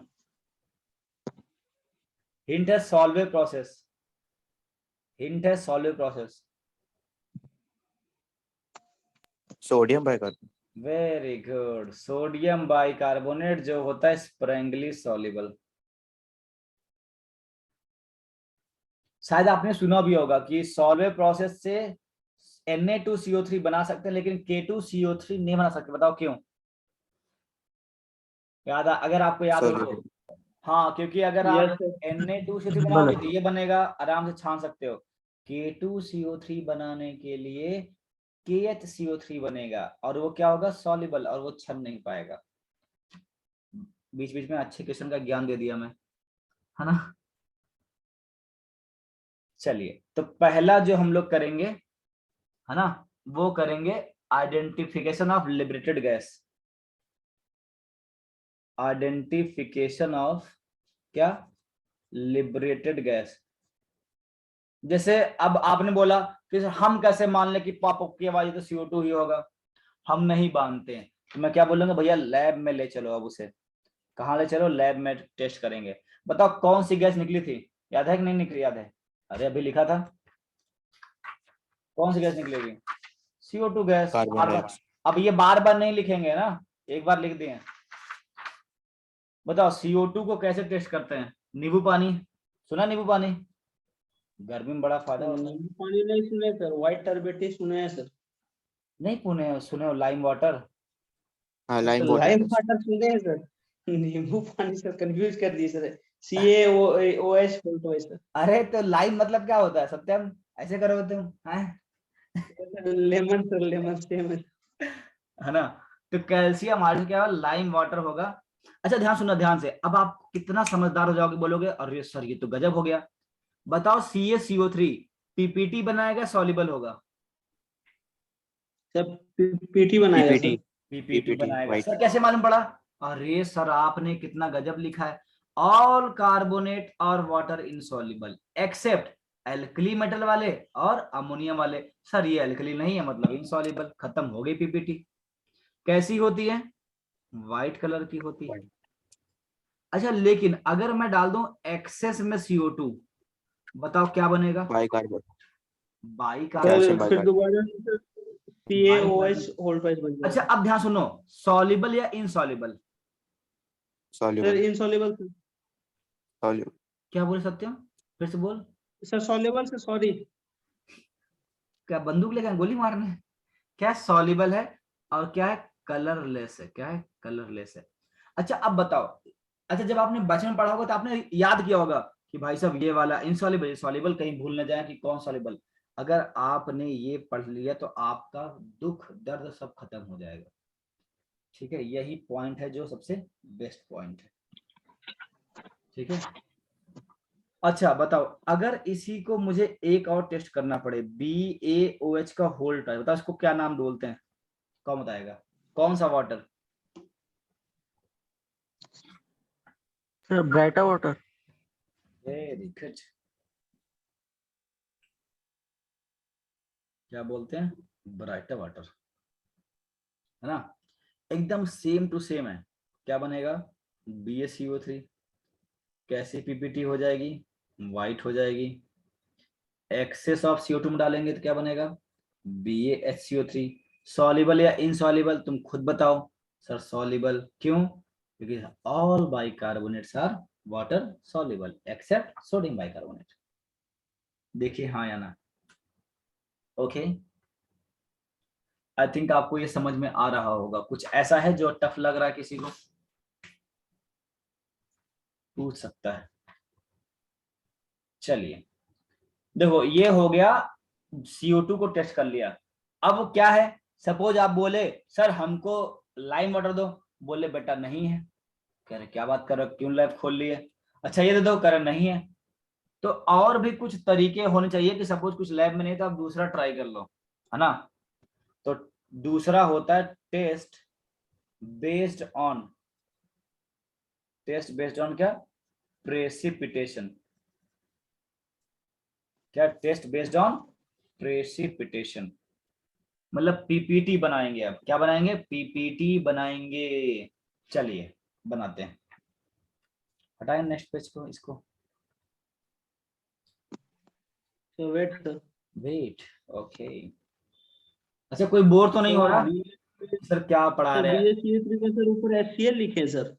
हिंट है सॉल्वे प्रोसेस, हिंट है Solvay process. Sodium bicarbonate. Very good, sodium bicarbonate जो होता है स्प्रेंगली सॉल्युबल। शायद आपने सुना भी होगा कि सॉल्वे प्रोसेस से Na2CO3 बना सकते हैं लेकिन K2CO3 नहीं बना सकते, बताओ क्यों? याद अगर आपको याद हो तो। हाँ, क्योंकि अगर आप यस सर। Na2CO3 बनाओगे तो ये बनेगा, आराम से छान सकते हो। K2CO3 बनाने के लिए KHCO3 बनेगा और वो क्या होगा, सॉल्युबल, और वो छन नहीं पाएगा। बीच बीच में अच्छे क्वेश्चन का ज्ञान दे दिया मैं, है ना। चलिए, तो पहला जो हम लोग करेंगे, है ना, वो करेंगे identification of liberated gas, identification of क्या, लिबरेटेड गैस। जैसे अब आपने बोला कि हम कैसे मान लें कि पापा की आवाज तो CO2 ही होगा, हम नहीं मानते हैं, तो मैं क्या बोलूंगा, भैया लैब में ले चलो अब उसे, कहाँ ले चलो, लैब में टेस्ट करेंगे। बताओ कौन सी गैस निकली थी, याद है कि नहीं निकली? याद है, अरे अभी लिखा था, कौन सी गैस निकलेगी? CO2 gas. Carbon dioxide. अब ये बार बार नहीं लिखेंगे ना, एक बार लिख दिए। बताओ CO2 को कैसे टेस्ट करते हैं? नींबू पानी, सुना नींबू पानी? गर्मी में बड़ा फायदा होता है। नींबू पानी नहीं सुने सर, व्हाइट टर्बेटी सुने हैं सर। नहीं पुणे सुने हो लाइम वाटर? हाँ लाइम लाइम वाटर। वाटर सुने हैं सर, नींबू पानी सर कंफ्यूज कर दिए सर। CaOH बोलते हैं सर। अरे तो लाइम मतलब क्या होता है सत्यम, ऐसे करोगे तुम हैं? Lemon sir, lemon lemon. है ना? तो कैल्शियम हाइड्रोक्साइड क्या होगा? लाइम वाटर होगा। अच्छा ध्यान सुनना ध्यान से, अब आप कितना समझदार हो जाओगे, बोलोगे अरे सर ये तो गजब हो गया। बताओ CaCO3 PPT बनाएगा सॉल्युबल होगा? सर पीटी बनाएगा पीपीटी। सर। PPT बनाएगा। वाइट। सर कैसे मालूम पड़ा? अरे सर आपने कितना गजब लिखा है, ऑल कार्बोनेट और water insoluble except alkali metal वाले और अमोनियम वाले। सर ये एल्कली नहीं है मतलब इनसॉल्युबल, खत्म हो गई PPT। कैसी होती है? व्हाइट कलर की होती है। अच्छा लेकिन अगर मैं डाल दूं एक्सेस में CO2, बताओ क्या बनेगा? Bicarbonate. By sir calcium carbonate. फिर बाइकार्बोनेट। दोबारा से CaOH होल ट्वाइस बन अच्छा जाएगा। अब ध्यान सुनो, सॉल्युबल या insoluble? Sir soluble. Insoluble sir. Soluble. क्या बोले सत्यम, फिर से बोल। सर सॉल्युबल से सॉरी। क्या बंदूक लेकर गोली मारने? क्या सॉल्युबल है और क्या है? कलरलेस है। क्या है? कलरलेस है। अच्छा अब बताओ, अच्छा जब आपने बचपन में पढ़ा होगा तो आपने याद किया होगा कि भाई साहब ये वाला इनसॉल्युबल सॉल्युबल, कहीं भूल न जाए कि कौन सॉल्युबल। अगर आपने ये पढ़ लिया तो आपका दुख दर्द सब खत्म हो जाएगा। ठीक है, यही पॉइंट है जो सबसे बेस्ट पॉइंट है। ठीक है। अच्छा बताओ, अगर इसी को मुझे एक और टेस्ट करना पड़े, BaOH का होल टाइप, बताओ इसको क्या नाम बोलते हैं? कौन बताएगा? कौन सा water? Sir baryta water. Very good. क्या बोलते हैं? ब्राइटा वाटर, है ना? एकदम सेम टू सेम है। क्या बनेगा? BaCO3। कैसी PPT हो जाएगी? वाइट हो जाएगी। एक्सेस ऑफ CO2 में डालेंगे तो क्या बनेगा? BaHCO3। सॉल्युबल या इनसॉल्युबल तुम खुद बताओ। सर सॉल्युबल, क्यों? क्योंकि all bicarbonates are water soluble except sodium bicarbonate. देखिए हाँ या ना? ओके। आई थिंक आपको ये समझ में आ रहा होगा। कुछ ऐसा है जो टफ लग रहा है किसी को? पूछ सकता है। चलिए देखो ये हो गया, CO2 को टेस्ट कर लिया। अब क्या है, सपोज आप बोले सर हमको लाइम वाटर दो, बोले बेटा नहीं है। कह रहे क्या बात कर रहे हो, क्यों लैब खोल लिए? अच्छा ये दे दो, कह रहे नहीं है। तो और भी कुछ तरीके होने चाहिए कि सपोज कुछ लैब में नहीं तो आप दूसरा ट्राई कर लो, है ना? तो दूसरा होता है test based on, test based on क्या? प्रेसिपिटेशन। क्या? टेस्ट बेस्ड ऑन प्रेसिपिटेशन, मतलब PPT बनाएंगे। अब क्या बनाएंगे? PPT बनाएंगे। चलिए बनाते हैं, हटाएं नेक्स्ट पेज को, इसको तो वेट सर। वेट। ओके। अच्छा कोई बोर तो नहीं हो रहा? सर क्या पढ़ा सर रहे हैं? BaCO3 का सर ऊपर HCl लिखे हैं सर।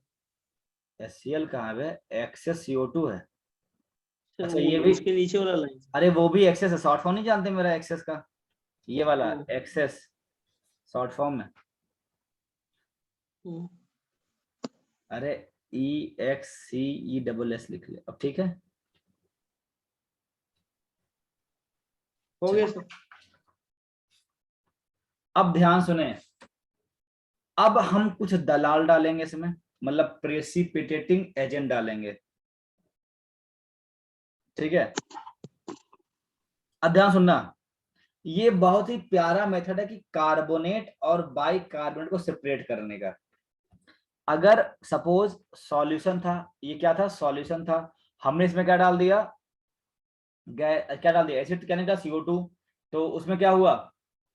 HCl कहाँ है? एक्सेस CO2 है। सर अच्छा वो ये भी, उसके नीचे वाला लाइन। अरे वो भी एक्सेस है, शॉर्ट फॉर्म नहीं जानते मेरा एक्सेस का? ये वाला एक्सेस शॉर्ट फॉर्म में, अरे EXCESS लिख ले अब, ठीक है? हो गया सर। अब ध्यान सुने, अब हम कुछ दलाल डालेंगे इसमें, मतलब प्रेसिपिटेटिंग एजेंट डालेंगे। ठीक है, अब ध्यान सुनना, ये बहुत ही प्यारा मेथड है कि कार्बोनेट और बाइकार्बोनेट को सेपरेट करने का। अगर सपोज सॉल्यूशन था, ये क्या था? सॉल्यूशन था, हमने इसमें क्या डाल दिया? क्या डाल दिया? एसिड क्या निकला? CO2। तो उसमें क्या हुआ?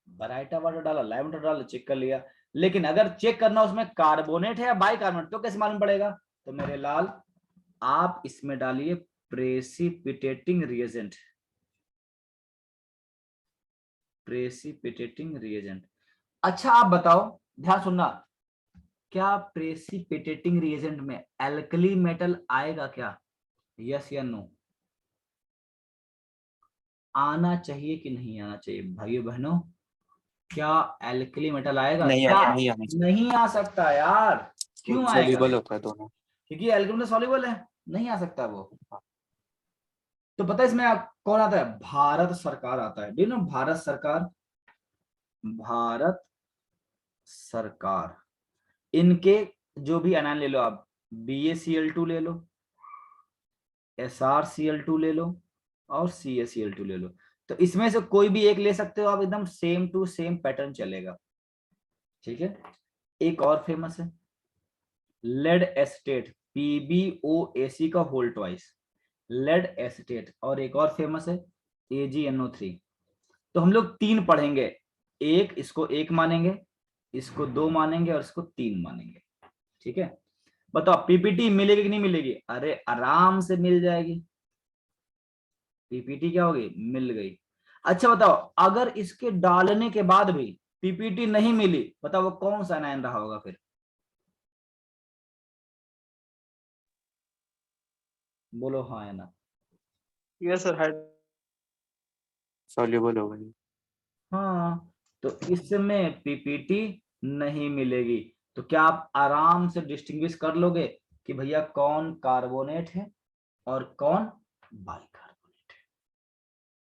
ब्राइटा वाटर डाला, लाइम वाटर डाला, चेक कर लिया। लेकिन अगर चेक करना उसमें कार्बोनेट है या बाइकार्बोनेट तो कैसे मालूम पड़ेगा? तो मेरे लाल आप इसमें डालिए प्रेसिपिटेटिंग रिएजेंट, प्रेसिपिटेटिंग रिएजेंट। अच्छा आप बताओ, ध्यान सुनना, क्या प्रेसिपिटेटिंग रिएजेंट में एल्कली मेटल आएगा क्या? यस या नो? आना चाहिए कि नहीं आना चाहिए भाइयों बहनों? क्या एल्कली मेटल आएगा? नहीं क्या नहीं आना चाहिए, नहीं आ सकता यार? क्यों आएगा? सोल्यूबल होता है दोनों। क्योंकि एल्कली में सॉल्युबल है, नहीं आ सकता वो। तो पता है इसमें कौन आता है? भारत सरकार आता है। डू नो भारत सरकार? भारत सरकार, इनके जो भी एनायन ले लो आप, BaCl2 ले लो, SrCl2 ले लो और CaCl2 ले लो, तो इसमें से कोई भी एक ले सकते हो आप, एकदम सेम टू सेम पैटर्न चलेगा। ठीक है, एक और फेमस है लेड एस्टेट, PbOAc का होल ट्वाइस, लेड एस्टेट। और एक और फेमस है AgNO3। तो हम लोग 3 पढ़ेंगे, एक इसको 1 मानेंगे, इसको 2 मानेंगे और इसको 3 मानेंगे। ठीक है, बताओ PPT मिलेगी कि नहीं मिलेगी? अरे आराम से मिल जाएगी, PPT क्या होगी? मिल गई। अच्छा बताओ, अगर इसके डालने के बाद भी PPT नहीं मिली, बताओ वो कौन सा एनायन रहा होगा फिर? बोलो हाँ या ना। यस सर, सोल्यूबल होगा ये। हाँ, तो इसमें PPT नहीं मिलेगी। तो क्या आप आराम से डिस्टिंग्विश कर लोगे कि भैया कौन कार्बोनेट है और कौन बाइकार्बोनेट है?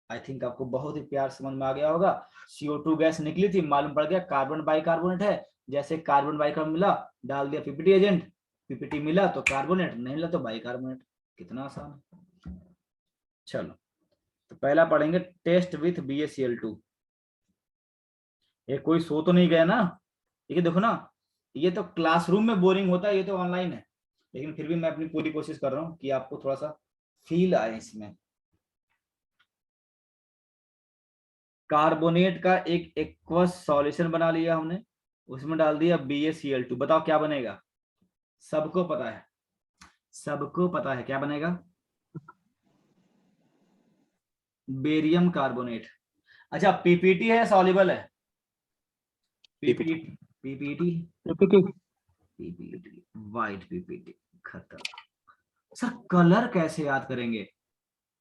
आई थिंक आपको बहुत ही प्यार समझ में आ गया होगा। CO2 गैस निकली थी, मालूम पड़ गया कार्बन बाइकार्बोनेट है। जैसे कार्बन बाइकार्बोनेट मिला, डाल दिया PPT एजेंट, PPT मिला तो कार्बोनेट, नहीं मिला तो बाइकार्बोनेट। कितना आसान है। चलो, तो पहला पढ़ेंगे टेस्ट विथ BaCl2। ये कोई सो तो नहीं गया ना? ये देखो ना, ये तो क्लासरूम में बोरिंग होता है, ये तो ऑनलाइन है, लेकिन फिर भी मैं अपनी पूरी कोशिश कर रहा हूँ कि आपको थोड़ा सा फील आए इसमें। कार्बोनेट का एक एक्वस सॉल्यूशन बना लिया हमने, उसमें डाल दिया BaCl2। बताओ क्या बनेगा? सबको पता है, सबको पता है क्या बनेगा? Barium carbonate. अच्छा PPT है सॉल्युबल है? PPT। PPT, PPT। PPT, white PPT, खत्म। सर कलर कैसे याद करेंगे?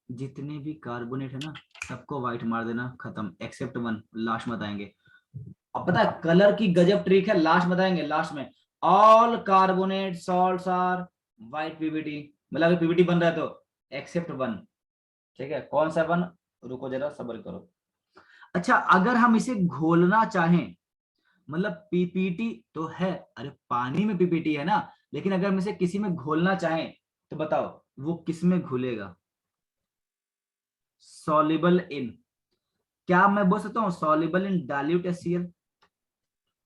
जितने भी कार्बोनेट है ना, सबको व्हाइट मार देना, खत्म, एक्सेप्ट 1, लास्ट में बताएंगे। अब पता है कलर की गजब ट्रिक है, लास्ट बताएंगे, लास्ट में। All carbonate salts are white PPT, मतलब PPT बन रहा है तो एक्सेप्ट 1। ठीक है, कौन सा 1? रुको जरा सब्र करो। अच्छा अगर हम इसे घोलना चाहें, मतलब PPT तो है, अरे पानी में PPT है ना, लेकिन अगर हम इसे किसी में घोलना चाहें तो बताओ वो किस में घुलेगा? सॉल्युबल इन, क्या मैं बोल सकता हूँ soluble in dilute HCl?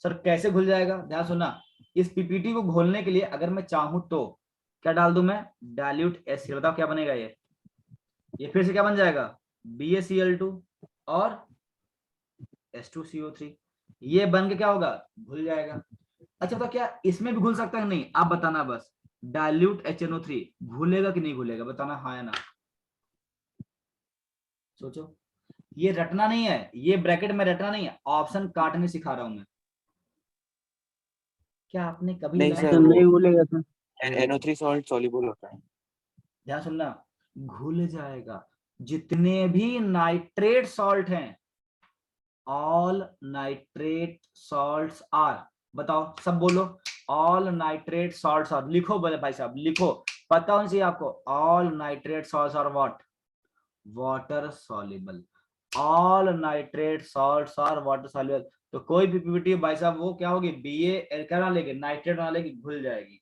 Sir कैसे घुल जाएगा? ध्यान सुनना, इस PPT को घोलने के लिए अगर मैं चाहूं तो क्या डाल दूं मैं? Dilute HCl। बताओ क्या बनेगा ये फिर से क्या बन जाएगा? BaCl2 और H2CO3। ये बन के क्या होगा? घुल जाएगा। अच्छा तो क्या इसमें भी घुल सकता है? नहीं, आप बताना बस, डाइल्यूट HNO3 घुलेगा कि नहीं घुलेगा? बताना हाँ या ना, सोचो। ये रटना नहीं है, ये ब्रैकेट में रटना नहीं है, ऑप्शन काटने सिखा रहा हूं मैं। क्या आपने कभी नहीं लाइन सर, सर वो नहीं भूलेगा सर। NO3 सॉल्ट सोल्यूबल होता है। ध्यान सुनना, घुल जाएगा। जितने भी नाइट्रेट सॉल्ट हैं, ऑल नाइट्रेट सॉल्ट्स आर, बताओ सब बोलो, ऑल नाइट्रेट सॉल्ट्स आर, लिखो बोले भाई साहब लिखो, पता होना चाहिए आपको। All nitrate salts are what? Water soluble. All nitrate salts are water soluble. तो कोई भी PPT भाई साहब वो क्या होगी? BA क्या ना लेके, नाइट्रेट ना लेके घुल जाएगी।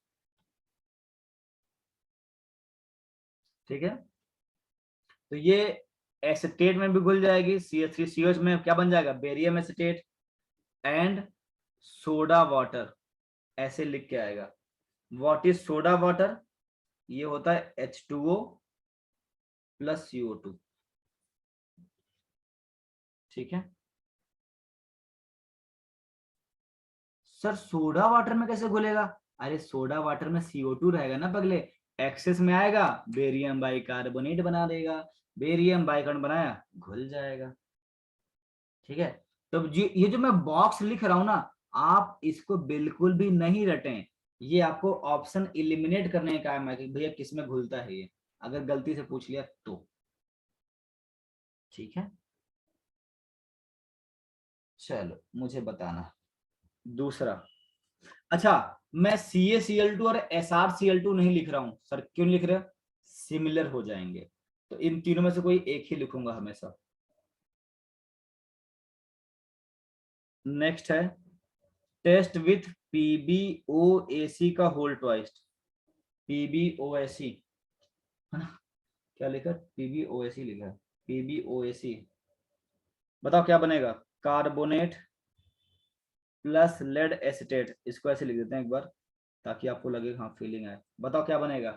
ठीक है, तो ये एसिटेट में भी घुल जाएगी, CH3CH में क्या बन जाएगा? Barium acetate and soda water, ऐसे लिख के आएगा। What is soda water? ये होता है H2O प्लस CO2। ठीक है सर, सोडा वाटर में कैसे घुलेगा? अरे सोडा वाटर में CO2 रहेगा ना पगले, एक्सेस में आएगा बेरियम बाइकार्बोनेट बना देगा, बेरियम बाइकार्बोनेट बनाया घुल जाएगा। ठीक है, तो ये जो मैं बॉक्स लिख रहा हूं ना, आप इसको बिल्कुल भी नहीं रटें, ये आपको ऑप्शन इलिमिनेट करने का काम है कि भैया किस में घुलता है ये, अगर गलती से पूछ लिया तो। ठीक है, चलो मुझे बताना दूसरा। अच्छा, मैं CaCl2 और SrCl2 नहीं लिख रहा हूं सर, क्यों नहीं लिख रहा? सिमिलर हो जाएंगे, तो इन तीनों में से कोई एक ही लिखूंगा हमेशा। नेक्स्ट है टेस्ट विथ PbOAc का होल ट्वाइस, PbOAc है ना, क्या लिखा? PbOAc लिखा है, PbOAc। बताओ क्या बनेगा? कार्बोनेट प्लस लेड एसिटेट, इसको ऐसे लिख देते हैं एक बार ताकि आपको लगे हाँ फीलिंग आए। बताओ क्या बनेगा?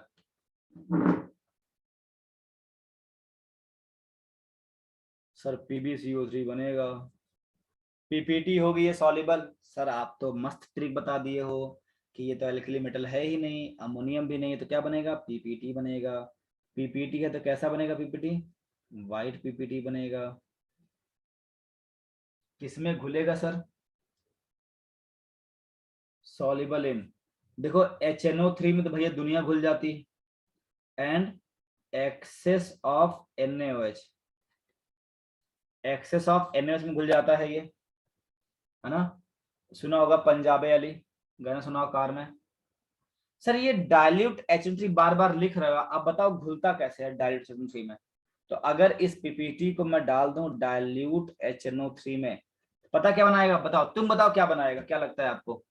सर PbCO3 बनेगा। PPT होगी ये सॉल्युबल। सर आप तो मस्त ट्रिक बता दिए हो कि ये तो एल्कली मेटल है ही नहीं, अमोनियम भी नहीं है, तो क्या बनेगा? PPT बनेगा। PPT है तो कैसा बनेगा PPT? वाइट PPT बनेगा। किसमें घुलेगा सर? सॉल्युबल इन, देखो HNO3 में तो भैया दुनिया घुल जाती, and excess of NaOH, excess of NaOH में घुल जाता है ये, है ना? सुना होगा पंजाबी अली, गाना सुना हो कार में। सर ये डाइल्यूट HNO3 बार बार लिख रहा है, अब बताओ घुलता कैसे है डाइल्यूट HNO3 में? तो अगर इस PPT को मैं डाल दूं डाइल्यूट HNO3 में, पता क्या बनाएगा? बताओ, तुम बताओ क्या बनाएगा, क्या लगता है आपको?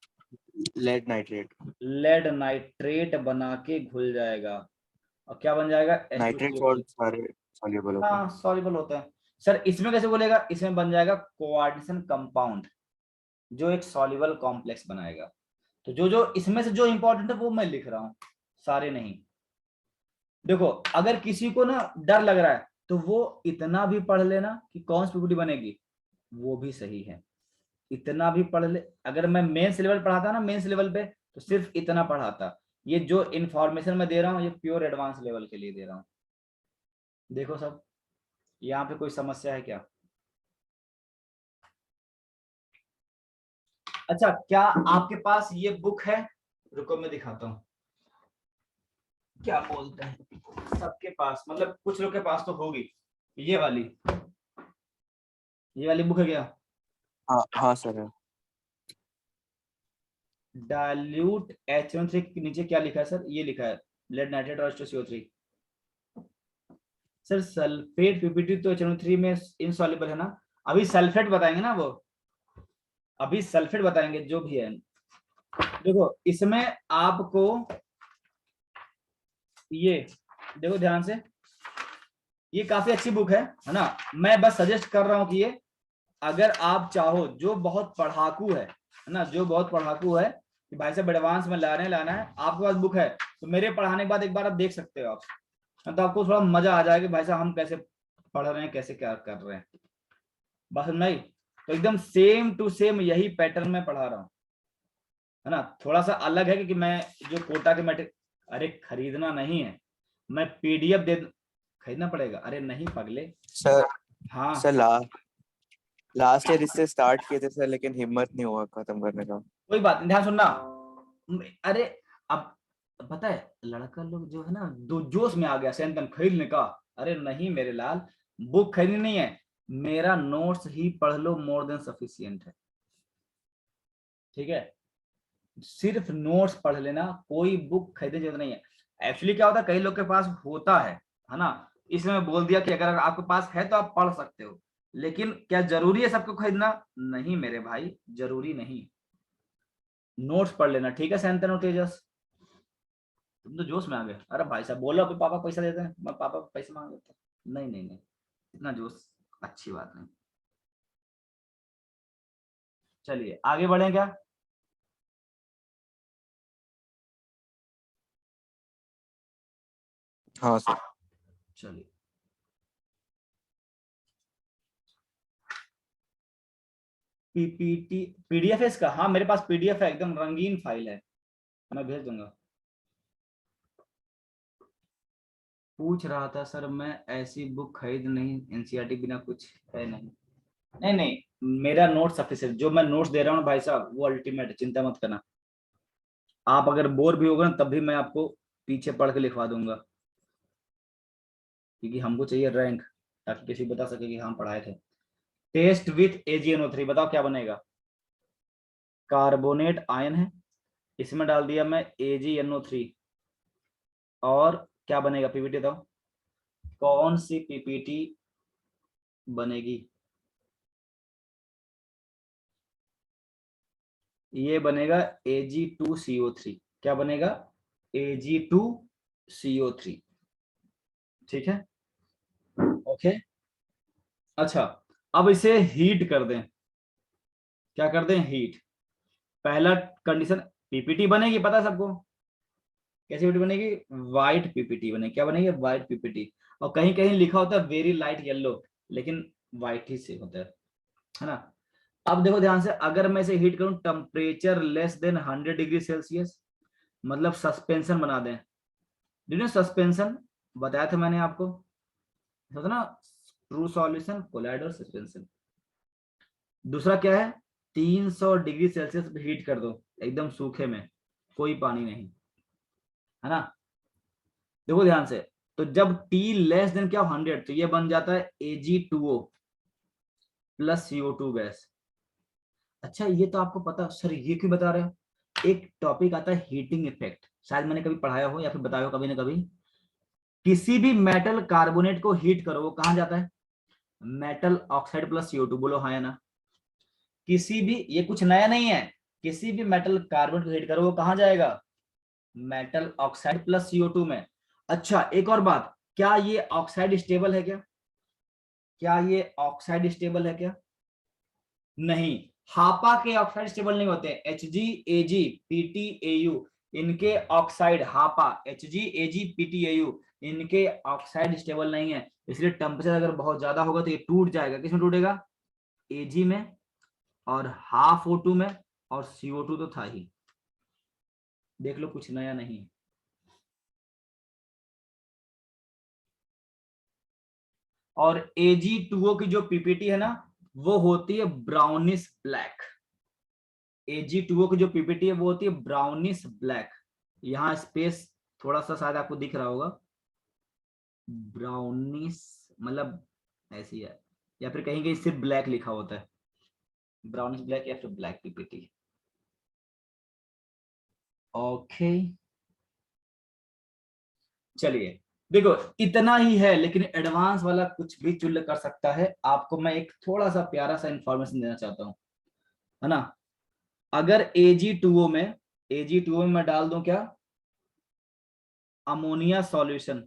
Lead nitrate. लेड नाइट्रेट बना के घुल जाएगा, और क्या बन जाएगा? Nitrate H2CO3। सॉल्ट सारे सॉल्युबल होते हैं। हाँ सॉल्युबल होता है। सर इसमें कैसे बोलेगा? इसमें बन जाएगा कोऑर्डिनेशन कंपाउंड, जो एक सॉल्युबल कॉम्प्लेक्स बनाएगा। तो जो जो इसमें से जो इंपॉर्टेंट है वो मैं लिख रहा हूं, सारे नहीं। देखो अगर किसी को ना डर लग रहा है तो वो इतना भी पढ़ लेना कि कौन सी PPT बनेगी, वो भी सही है। इतना भी पढ़ ले, अगर मैं मेंस लेवल पढ़ाता ना, मेंस लेवल पे तो सिर्फ इतना पढ़ाता। ये जो इंफॉर्मेशन मैं दे रहा हूँ ये प्योर एडवांस लेवल के लिए दे रहा हूँ। देखो सब, यहाँ पे कोई समस्या है क्या? अच्छा, क्या आपके पास ये बुक है? रुको मैं दिखाता हूँ क्या बोलते हैं। सबके पास मतलब कुछ लोग के पास तो होगी, ये वाली, ये वाली बुक है क्या? हाँ हाँ सर है। डाइल्यूट HNO3 के नीचे क्या लिखा है सर? ये लिखा है लेड नाइट्रेट और H2CO3। सर सल्फेट PPT तो HNO3 में इनसॉल्युबल है ना, अभी सल्फेट बताएंगे ना वो, अभी सल्फेट बताएंगे जो भी है। देखो इसमें आपको ये, देखो ध्यान से, ये काफी अच्छी बुक है ना? मैं बस सजेस्ट कर रहा हूं कि ये अगर आप चाहो, जो बहुत पढ़ाकू है ना, जो बहुत पढ़ाकू है कि भाई साहब एडवांस में लाना है, आपके पास बुक है तो मेरे पढ़ाने के बाद एक बार आप देख सकते हो आप, तो आपको थोड़ा मजा आ जाएगा भाई साहब हम कैसे पढ़ रहे हैं, कैसे क्या कर रहे हैं। बस नहीं, तो एकदम सेम टू सेम यही पैटर्न में पढ़ा रहा हूँ, है ना? थोड़ा सा अलग है क्योंकि मैं जो कोटा के मैट्रिक, अरे खरीदना नहीं है, मैं PDF दे, खरीदना पड़ेगा? अरे नहीं पगले। सर हाँ सर लास्ट ईयर इससे स्टार्ट किए थे सर, लेकिन हिम्मत नहीं हुआ खत्म करने का। कोई बात नहीं, ध्यान सुनना। अरे अब पता है लड़का लोग जो है ना, दो जोश में आ गया सेंटन खरीदने का। अरे नहीं मेरे लाल, बुक खरीदनी नहीं है, मेरा नोट्स ही पढ़ लो, मोर देन सफिशियंट है। ठीक है, सिर्फ नोट्स पढ़ लेना, कोई बुक खरीदने की जरूरत नहीं है। एक्चुअली क्या होता है, कई लोग के पास होता है ना, इसमें बोल दिया कि अगर आपके पास है तो आप पढ़ सकते हो, लेकिन क्या जरूरी है सबको खरीदना? नहीं मेरे भाई, जरूरी नहीं। नोट्स पढ़ लेना, ठीक है सैंतन और तेजस? तुम तो जोश में आ गए, अरे भाई साहब बोलो अभी पापा पैसा देते हैं, मैं पापा पैसे मांग लेता हूँ। नहीं नहीं नहीं, इतना जोश अच्छी बात नहीं। चलिए आगे बढ़े क्या? हाँ सर। चलिए, PPT PDF है इसका? हाँ मेरे पास PDF है, एकदम रंगीन फाइल है। मैं भेज दूंगा। पूछ रहा था सर मैं ऐसी बुक खरीद नहीं, एनसीईआरटी बिना कुछ है नहीं। नहीं नहीं, मेरा नोट सफिशिएंट, जो मैं नोट्स दे रहा हूँ भाई साहब वो अल्टीमेट, चिंता मत करना। आप अगर बोर भी होगे ना तब भी मैं आपको पीछे पढ़ के लिखवा दूंगा, क्योंकि हमको चाहिए रैंक, ताकि किसी बता सके कि हम पढ़ाए थे। टेस्ट विथ AgNO3, बताओ क्या बनेगा। कार्बोनेट आयन है, इसमें डाल दिया मैं AgNO3, और क्या बनेगा पीपीटी बताओ, कौन सी पीपीटी बनेगी। ये बनेगा Ag2CO3। क्या बनेगा, Ag2CO3। ठीक है, ओके। अच्छा, अब इसे हीट कर दें। क्या कर दें, हीट। पहला कंडीशन, पीपीटी बनेगी, पता है सबको कैसी पीपीटी बनेगी, व्हाइट पीपीटी बनेगी। क्या बनेगी, व्हाइट पीपीटी। और कहीं कहीं लिखा होता है वेरी लाइट येलो, लेकिन व्हाइट ही से होता है ना। अब देखो ध्यान से, अगर मैं इसे हीट करूं temperature less than 100 degree Celsius, मतलब सस्पेंशन बना दें। डिनो सस्पेंशन बताया था मैंने आपको, था ना, ट्रू सॉल्यूशन, कोलाइड और सस्पेंशन। दूसरा क्या है, 300 डिग्री सेल्सियस पे हीट कर दो, एकदम सूखे में, कोई पानी नहीं, है ना। देखो ध्यान से, तो जब T लेस देन क्या 100, तो ये बन जाता है Ag2O प्लस CO2 गैस। अच्छा ये तो आपको पता, सर ये क्यों बता रहे हो, एक टॉपिक आता है हीटिंग इफेक्ट, शायद मैंने कभी पढ़ाया हो या फिर बताया हो कभी ना कभी। किसी भी मेटल कार्बोनेट को हीट करो, वो कहां जाता है, मेटल ऑक्साइड प्लस CO2, बोलो हाँ या ना। किसी भी, ये कुछ नया नहीं है, किसी भी मेटल कार्बोनेट को हीट करो वो कहां जाएगा, मेटल ऑक्साइड प्लस CO2 में। अच्छा एक और बात, क्या ये ऑक्साइड स्टेबल है क्या, क्या ये ऑक्साइड स्टेबल है क्या, नहीं। हापा के ऑक्साइड स्टेबल नहीं होते, HgAg PtAu इनके ऑक्साइड, हापा HgAg PtAu इनके ऑक्साइड स्टेबल नहीं है, इसलिए टेम्परेचर अगर बहुत ज्यादा होगा तो ये टूट जाएगा। किसमें टूटेगा, Ag में, और हाफ O2 में, और CO2 तो था ही। देख लो कुछ नया नहीं। और Ag2O की जो पीपीटी है ना, वो होती है ब्राउनिश ब्लैक। Ag2O की जो पीपीटी है वो होती है ब्राउनिश ब्लैक। यहाँ स्पेस थोड़ा सा शायद आपको दिख रहा होगा, ब्राउनिश मतलब ऐसी है, या फिर कहीं कहीं सिर्फ ब्लैक लिखा होता है, ब्राउनिश ब्लैक या फिर ब्लैक पीपीटी। ओके चलिए, देखो इतना ही है, लेकिन एडवांस वाला कुछ भी चुल कर सकता है। आपको मैं एक थोड़ा सा प्यारा सा इंफॉर्मेशन देना चाहता हूँ, है ना। अगर Ag2O में, Ag2O में मैं डाल दूं क्या, अमोनिया सॉल्यूशन,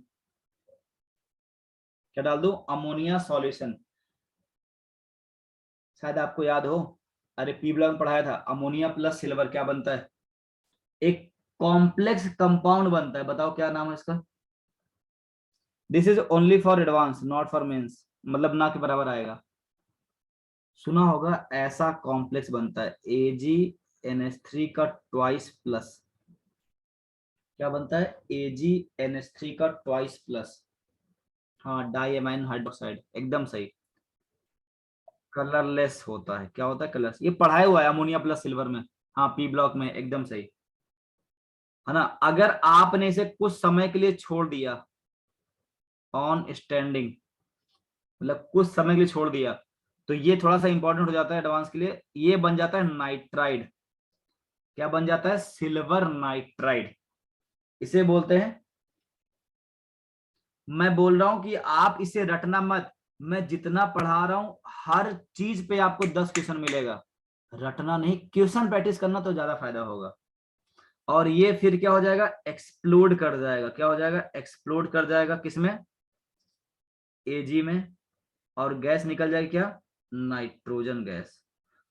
क्या डाल दूं, अमोनिया सॉल्यूशन। शायद आपको याद हो, अरे पी ब्लॉक में पढ़ाया था, अमोनिया प्लस सिल्वर क्या बनता है, एक कॉम्प्लेक्स कंपाउंड बनता है। बताओ क्या नाम है इसका। This is only for advance, not for mains, मतलब ना के बराबर आएगा। सुना होगा, ऐसा कॉम्प्लेक्स बनता है AgNH3 का ट्वाइस प्लस। क्या बनता है, AgNH3 का ट्वाइस प्लस, हाँ डाइएमाइन हाइड्रोक्साइड, एकदम सही। कलरलेस होता है, क्या होता है, कलरलेस, ये पढ़ाया हुआ है अमोनिया प्लस सिल्वर में, हाँ पी ब्लॉक में, एकदम सही, है ना। अगर आपने इसे कुछ समय के लिए छोड़ दिया, ऑन स्टैंडिंग मतलब कुछ समय के लिए छोड़ दिया, तो ये थोड़ा सा इंपॉर्टेंट हो जाता है एडवांस के लिए, ये बन जाता है नाइट्राइड। क्या बन जाता है, सिल्वर नाइट्राइड, इसे बोलते हैं। मैं बोल रहा हूं कि आप इसे रटना मत, मैं जितना पढ़ा रहा हूं हर चीज पे आपको 10 क्वेश्चन मिलेगा, रटना नहीं, क्वेश्चन प्रैक्टिस करना तो ज्यादा फायदा होगा। और ये फिर क्या हो जाएगा, एक्सप्लोड कर जाएगा, क्या हो जाएगा, एक्सप्लोड कर जाएगा, किसमें, Ag में, और गैस निकल जाएगी क्या, नाइट्रोजन गैस,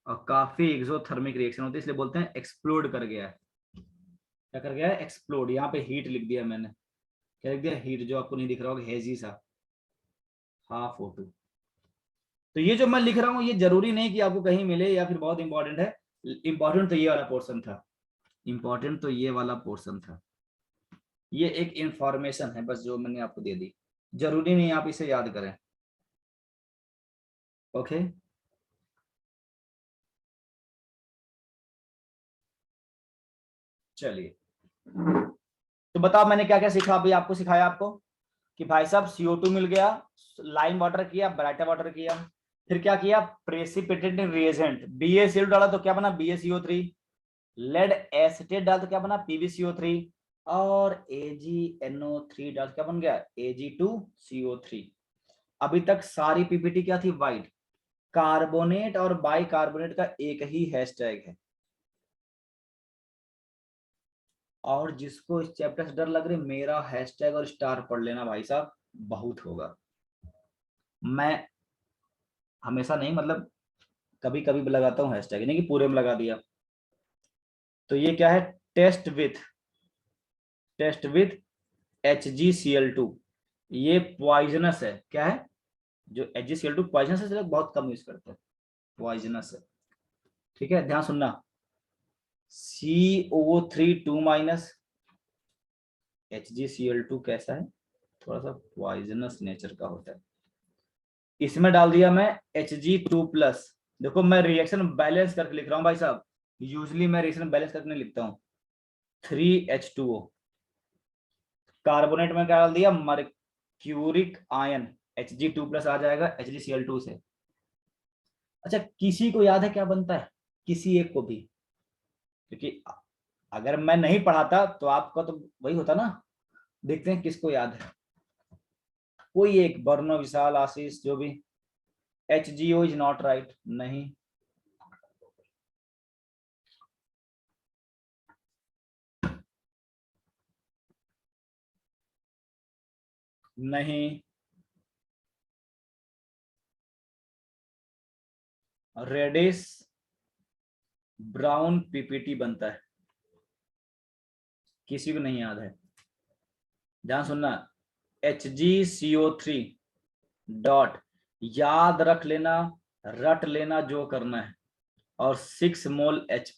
और काफी एक्सोथर्मिक रिएक्शन होती है, इसलिए बोलते हैं एक्सप्लोड कर गया है। क्या कर गया है, एक्सप्लोड। यहाँ पे हीट लिख दिया मैंने, क्या लिख दिया, हीट, जो आपको नहीं दिख रहा होगा, हेजी सा, हाफ O2। तो ये जो मैं लिख रहा हूँ ये जरूरी नहीं कि आपको कहीं मिले या फिर बहुत इंपॉर्टेंट है, इंपॉर्टेंट तो ये वाला पोर्शन था, इंपॉर्टेंट तो ये वाला पोर्शन था, ये एक इंफॉर्मेशन है बस जो मैंने आपको दे दी, जरूरी नहीं आप इसे याद करें। ओके चलिए, तो बताओ मैंने क्या क्या सीखा अभी आपको, सिखाया आपको कि भाई साहब CO2 मिल गया, लाइम वाटर किया, ब्राइटर वाटर किया, फिर क्या किया, प्रेसिपिटेट रिएजेंट BaCl डाला तो क्या बना BaCO3, लेड एसिटेट डाल तो क्या बना PbCO3, और AgNO3 डाल क्या बन गया Ag2CO3। अभी तक सारी पीपीटी क्या थी, वाइट, कार्बोनेट और बाइकार्बोनेट का एक ही हैशटैग है, और जिसको इस चैप्टर से डर लग रही मेरा हैशटैग और स्टार पढ़ लेना भाई साहब, बहुत होगा। मैं हमेशा नहीं, मतलब कभी कभी लगाता हूँ हैशटैग, नहीं कि पूरे में लगा दिया। तो ये क्या है, टेस्ट विथ HgCl2, ये पॉइजनस है, क्या है, जो HgCl2 पॉइजनस है, बहुत कम यूज करते हैं, पॉइजनस है। ठीक है, ध्यान सुनना, CO3 2- HgCl2 कैसा है, थोड़ा सा पॉइजनस नेचर का होता है। इसमें डाल दिया मैं Hg2+, देखो मैं रिएक्शन बैलेंस करके लिख रहा हूं भाई साहब, यूजली मैं रिएक्शन बैलेंस करके नहीं लिखता हूं। 3H2O, कार्बोनेट में क्या डाल दिया, मर्क्यूरिक आयन, Hg2+ आ जाएगा HgCl2 से। अच्छा किसी को याद है क्या बनता है, किसी एक को भी, क्योंकि अगर मैं नहीं पढ़ाता तो आपका तो वही होता ना। देखते हैं किसको याद है, कोई एक, वर्णो, विशाल, आशीष, जो भी। HgO इज नॉट राइट, नहीं। नहीं, रेडिश ब्राउन पीपीटी बनता है, किसी को नहीं याद है, ध्यान सुनना, HgCO3 डॉट, याद रख लेना, रट लेना जो करना है, और 6 मोल H+,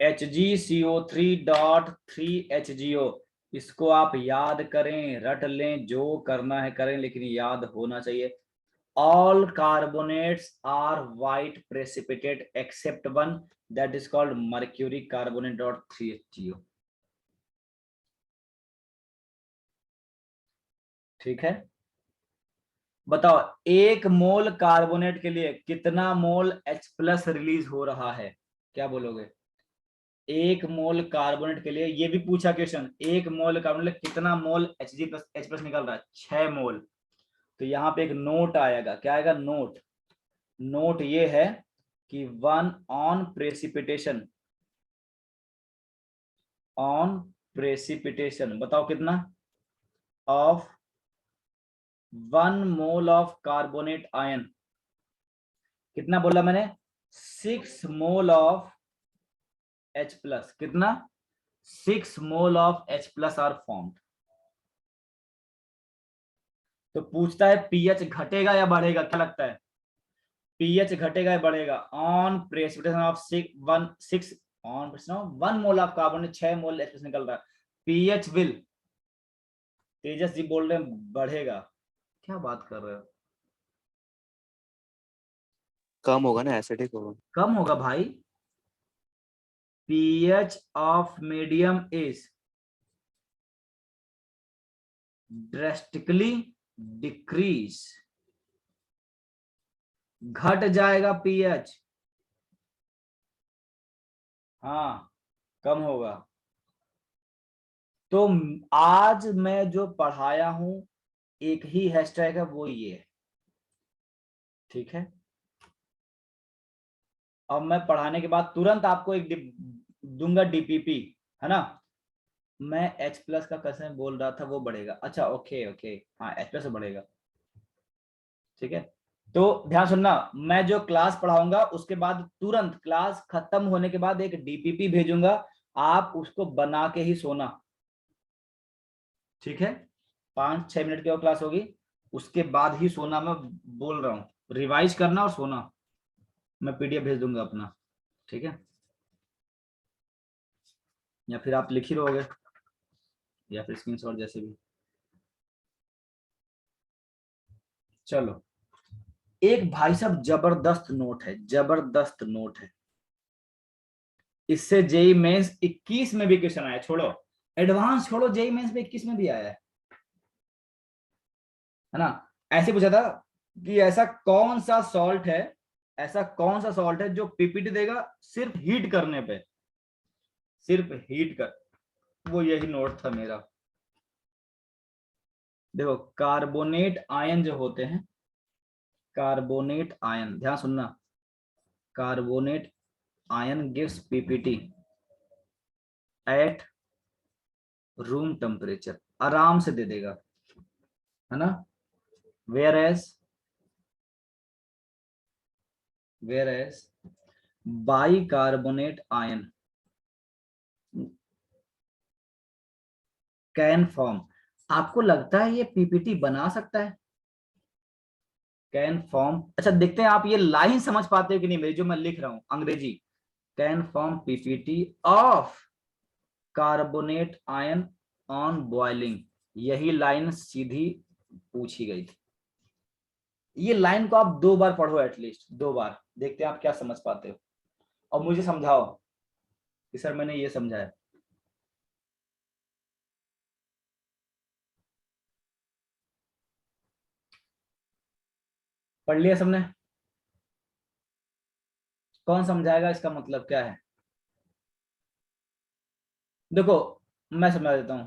HgCO3 डॉट 3HgO, इसको आप याद करें, रट लें, जो करना है करें, लेकिन याद होना चाहिए। All carbonates are white precipitate except one, that is called mercury carbonate dot 3HgO। ठीक है, बताओ 1 मोल कार्बोनेट के लिए कितना मोल H+ रिलीज हो रहा है, क्या बोलोगे। 1 मोल कार्बोनेट के लिए, ये भी पूछा क्वेश्चन, 1 मोल कार्बोनेट कितना मोल H+ निकल रहा है, 6 मोल। तो यहाँ पे एक नोट आएगा, क्या आएगा, नोट ये है कि 1 ऑन प्रेसिपिटेशन, बताओ कितना, of 1 mole of carbonate ion, कितना बोला मैंने, 6 मोल ऑफ H+, कितना, 6 mole of H+ are formed. तो पूछता है पीएच घटेगा या बढ़ेगा, क्या लगता है, पीएच घटेगा या बढ़ेगा, on precipitation of 6 on 1 mole of carbonate, 6 mole H+ निकल रहा है, पीएच विल, तेजस जी बोल रहे हैं बढ़ेगा, क्या बात कर रहे हो, कम होगा ना, एसिडिक होगा। कम होगा भाई, pH of medium is drastically decrease, घट जाएगा pH, हाँ कम होगा। तो आज मैं जो पढ़ाया हूं एक ही हैशटैग है, वो ये है, ठीक है। अब मैं पढ़ाने के बाद तुरंत आपको एक दूंगा DPP, है ना, मैं H+ का कैसे बोल रहा था, वो बढ़ेगा, अच्छा ओके ओके, हाँ H+ से बढ़ेगा, ठीक है। तो ध्यान सुनना, मैं जो क्लास पढ़ाऊंगा उसके बाद तुरंत क्लास खत्म होने के बाद एक DPP भेजूंगा, आप उसको बना के ही सोना, ठीक है। 5-6 मिनट की और क्लास होगी, उसके बाद ही सोना, मैं बोल रहा हूँ रिवाइज करना और सोना, मैं PDF भेज दूंगा अपना, ठीक है। या फिर आप लिख ही रहोगे या फिर स्क्रीनशॉट, जैसे भी। चलो, एक भाई साहब जबरदस्त नोट है, जबरदस्त नोट है। इससे जेई मेंस 21 में भी क्वेश्चन आया, छोड़ो एडवांस, छोड़ो, जेई मेंस में 21 में भी आया है ना। ऐसे पूछा था कि ऐसा कौन सा सॉल्ट है, ऐसा कौन सा सॉल्ट है जो पीपीटी देगा सिर्फ हीट करने पे, सिर्फ हीट कर। वो यही नोट था मेरा। देखो, कार्बोनेट आयन जो होते हैं, कार्बोनेट आयन, ध्यान सुनना, carbonate ion gives PPT at room temperature, आराम से दे देगा, है ना। Whereas bicarbonate ion can form. आपको लगता है ये पीपीटी बना सकता है? कैन फॉर्म, अच्छा देखते हैं आप ये लाइन समझ पाते हो कि नहीं मेरी, जो मैं लिख रहा हूं अंग्रेजी। Can form PPT of carbonate ion on boiling, यही लाइन सीधी पूछी गई थी। ये लाइन को आप 2 बार पढ़ो, एटलीस्ट 2 बार, देखते हैं आप क्या समझ पाते हो, और मुझे समझाओ कि सर मैंने ये समझा है। पढ़ लिया सबने? कौन समझाएगा इसका मतलब क्या है? देखो, मैं समझा देता हूं।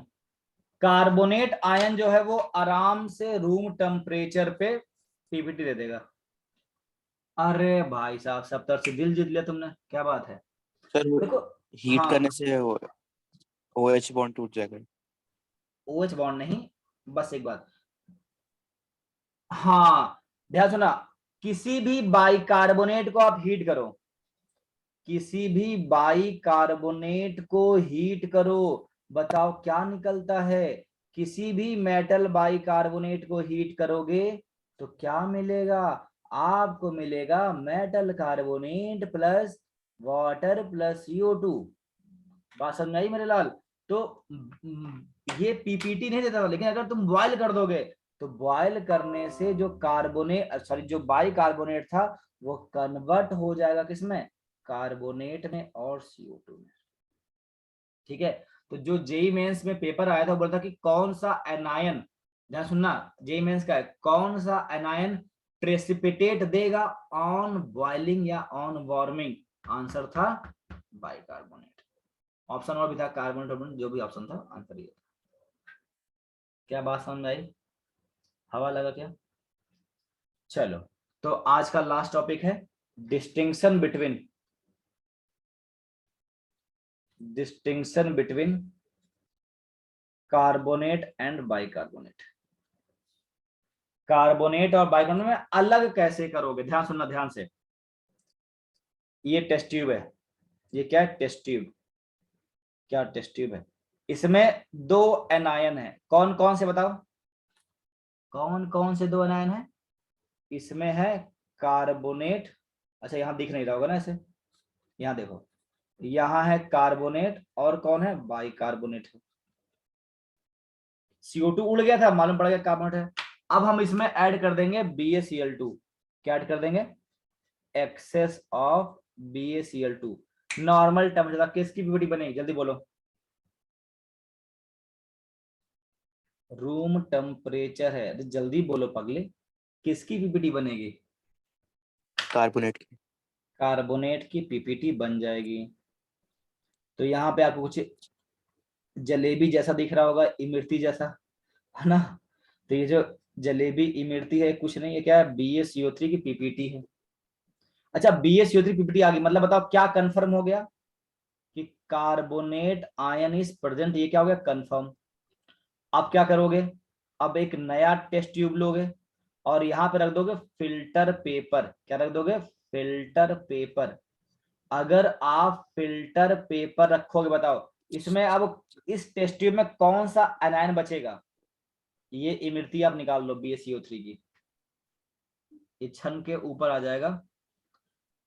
कार्बोनेट आयन जो है वो आराम से रूम टेम्परेचर पे पीपीटी दे देगा। अरे भाई साहब, 70 से दिल जीत लिया तुमने, क्या बात है। सर वो देखो, हीट हाँ, करने से OH बॉन्ड टूट जाएगा। OH बॉन्ड नहीं, बस एक बात, हाँ, ध्यान सुना, किसी भी बाइकार्बोनेट को आप हीट करो, किसी भी बाइकार्बोनेट को हीट करो, बताओ क्या निकलता है। किसी भी मेटल बाइकार्बोनेट को हीट करोगे तो क्या मिलेगा? आपको मिलेगा metal carbonate plus water plus CO2। बात समझ आई मेरे लाल? तो ये पीपीटी नहीं देता था, लेकिन अगर तुम बॉयल कर दोगे तो बॉयल करने से जो कार्बोनेट, सॉरी, जो बाइकार्बोनेट था वो कन्वर्ट हो जाएगा किसमें? कार्बोनेट में और CO2 में। ठीक है। तो जो जेई मेंस में पेपर आया था वो बोलता कि कौन सा एनायन, ध्यान सुनना, जेई मेंस का है, कौन सा एनायन प्रेसिपिटेट देगा ऑन बॉइलिंग या ऑन वार्मिंग? आंसर था बाइकार्बोनेट। ऑप्शन और भी था, कार्बोनेट, जो भी ऑप्शन था, आंसर ये था। क्या बात समझ आई? हवा लगा क्या? चलो, तो आज का लास्ट टॉपिक है distinction between carbonate and bicarbonate. Carbonate और बाइकार्बोनेट में अलग कैसे करोगे? ध्यान सुनना ध्यान से। ये टेस्ट ट्यूब है, ये क्या है? Test tube. क्या टेस्ट ट्यूब है? इसमें 2 एनायन है, कौन कौन से बताओ? कौन कौन से 2 एनायन है? इसमें है कार्बोनेट, अच्छा यहां दिख नहीं रहा होगा ना ऐसे, यहां देखो, यहां है कार्बोनेट और कौन है? बाइकार्बोनेट है। CO2 उड़ गया था, मालूम पड़ गया कार्बोनेट है। अब हम इसमें ऐड कर देंगे BaCl2। क्या ऐड कर देंगे? Excess of BaCl2। Normal temperature किसकी पीपीटी बनेगी? जल्दी बोलो। रूम टेम्परेचर है, अरे जल्दी बोलो पगले, किसकी पीपीटी बनेगी? कार्बोनेट की। कार्बोनेट की पीपीटी बन जाएगी। तो यहाँ पे आपको कुछ जलेबी जैसा दिख रहा होगा, इमरती जैसा, है ना। तो ये जो जलेबी इमरती है कुछ नहीं है, क्या है? BaCO3 की पीपीटी है। अच्छा, BaCO3 पीपीटी आ गई, मतलब बताओ क्या कंफर्म हो गया? कि कार्बोनेट आयन इज प्रेजेंट, ये क्या हो गया? कंफर्म। अब क्या करोगे? अब एक नया टेस्ट ट्यूब लोगे और यहां पे रख दोगे फिल्टर पेपर। क्या रख दोगे? Filter paper. अगर आप फिल्टर पेपर रखोगे, बताओ इसमें अब इस टेस्ट ट्यूब में कौन सा एनायन बचेगा? ये इमरती आप निकाल लो BaCO3 की, ये छन के ऊपर आ जाएगा।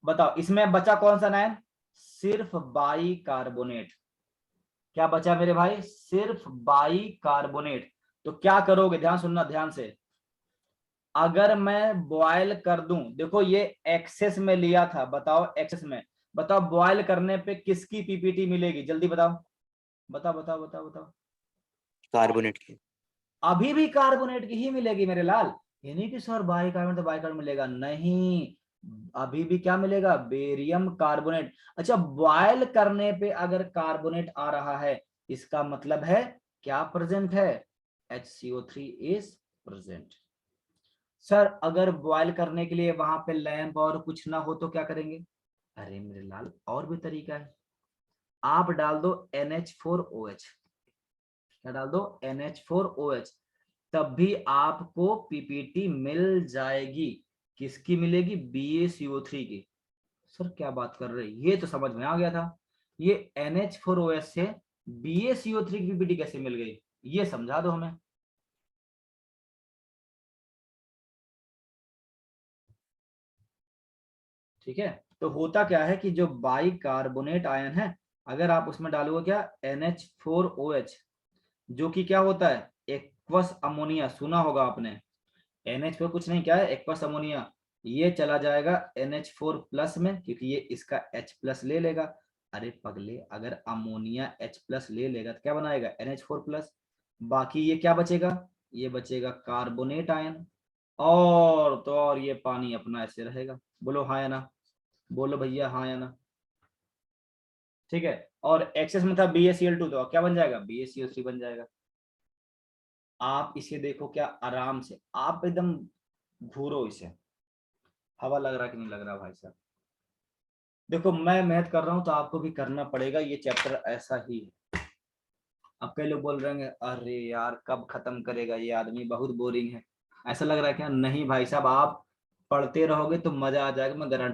बताओ इसमें बचा कौन सा एनायन? सिर्फ बाइकार्बोनेट। क्या बचा मेरे भाई, सिर्फ बाइकार्बोनेट। तो क्या करोगे, ध्यान सुनना ध्यान से, अगर मैं बॉयल कर दूं, देखो ये एक्सेस में लिया था, बताओ एक्सेस में, बताओ बॉयल करने पे किसकी पीपीटी मिलेगी, जल्दी बताओ बताओ बताओ बताओ बताओ। कार्बोनेट की। अभी भी कार्बोनेट की ही मिलेगी मेरे लाल, ये नहीं कि सर बाइकार्बोनेट तो बाइकार्बोनेट मिलेगा, नहीं, अभी भी क्या मिलेगा, बेरियम कार्बोनेट। अच्छा, बॉयल करने पे अगर कार्बोनेट आ रहा है, इसका मतलब है क्या प्रेजेंट है, HCO3 इज प्रेजेंट। सर अगर बॉयल करने के लिए वहां पे लैंप और कुछ ना हो तो क्या करेंगे, अरे मेरे लाल और भी तरीका है, आप डाल दो NH4OH, क्या डाल दो, NH4OH, तब भी आपको पीपीटी मिल जाएगी, किसकी मिलेगी, BaCO3 की। सर क्या बात कर रहे हैं, ये तो समझ में आ गया था, ये NH4OH से BaCO3 की पीपीटी कैसे मिल गई, ये समझा दो हमें। ठीक है, तो होता क्या है कि जो बाइकार्बोनेट आयन है, अगर आप उसमें डालोगे क्या, NH4OH, जो कि क्या होता है, एक्वस अमोनिया, सुना होगा आपने, NH4 कुछ नहीं, क्या है, एक्वस अमोनिया, ये चला जाएगा NH4 प्लस में, क्योंकि ये इसका H प्लस ले लेगा। अरे पगले, अगर अमोनिया H प्लस ले लेगा तो क्या बनाएगा, NH4 प्लस, बाकी ये क्या बचेगा, ये बचेगा कार्बोनेट आयन, और तो और ये पानी अपना ऐसे रहेगा। बोलो हाँ या ना, बोलो भैया हाँ या ना। ठीक है, और एक्सेस में था BaCl2, तो क्या बन जाएगा, BaCO3 बन जाएगा। आप इसे देखो, क्या आराम से आप एकदम घूरो इसे, हवा लग रहा कि नहीं लग रहा भाई साहब। देखो मैं मेहनत कर रहा हूं तो आपको भी करना पड़ेगा, ये चैप्टर ऐसा ही है। अब कई लोग बोल रहे हैं अरे यार कब खत्म करेगा ये आदमी, बहुत बोरिंग है, ऐसा लग रहा है क्या, नहीं भाई साहब, आप पढ़ते रहोगे तो मजा आ जाएगा, मैं गारंटी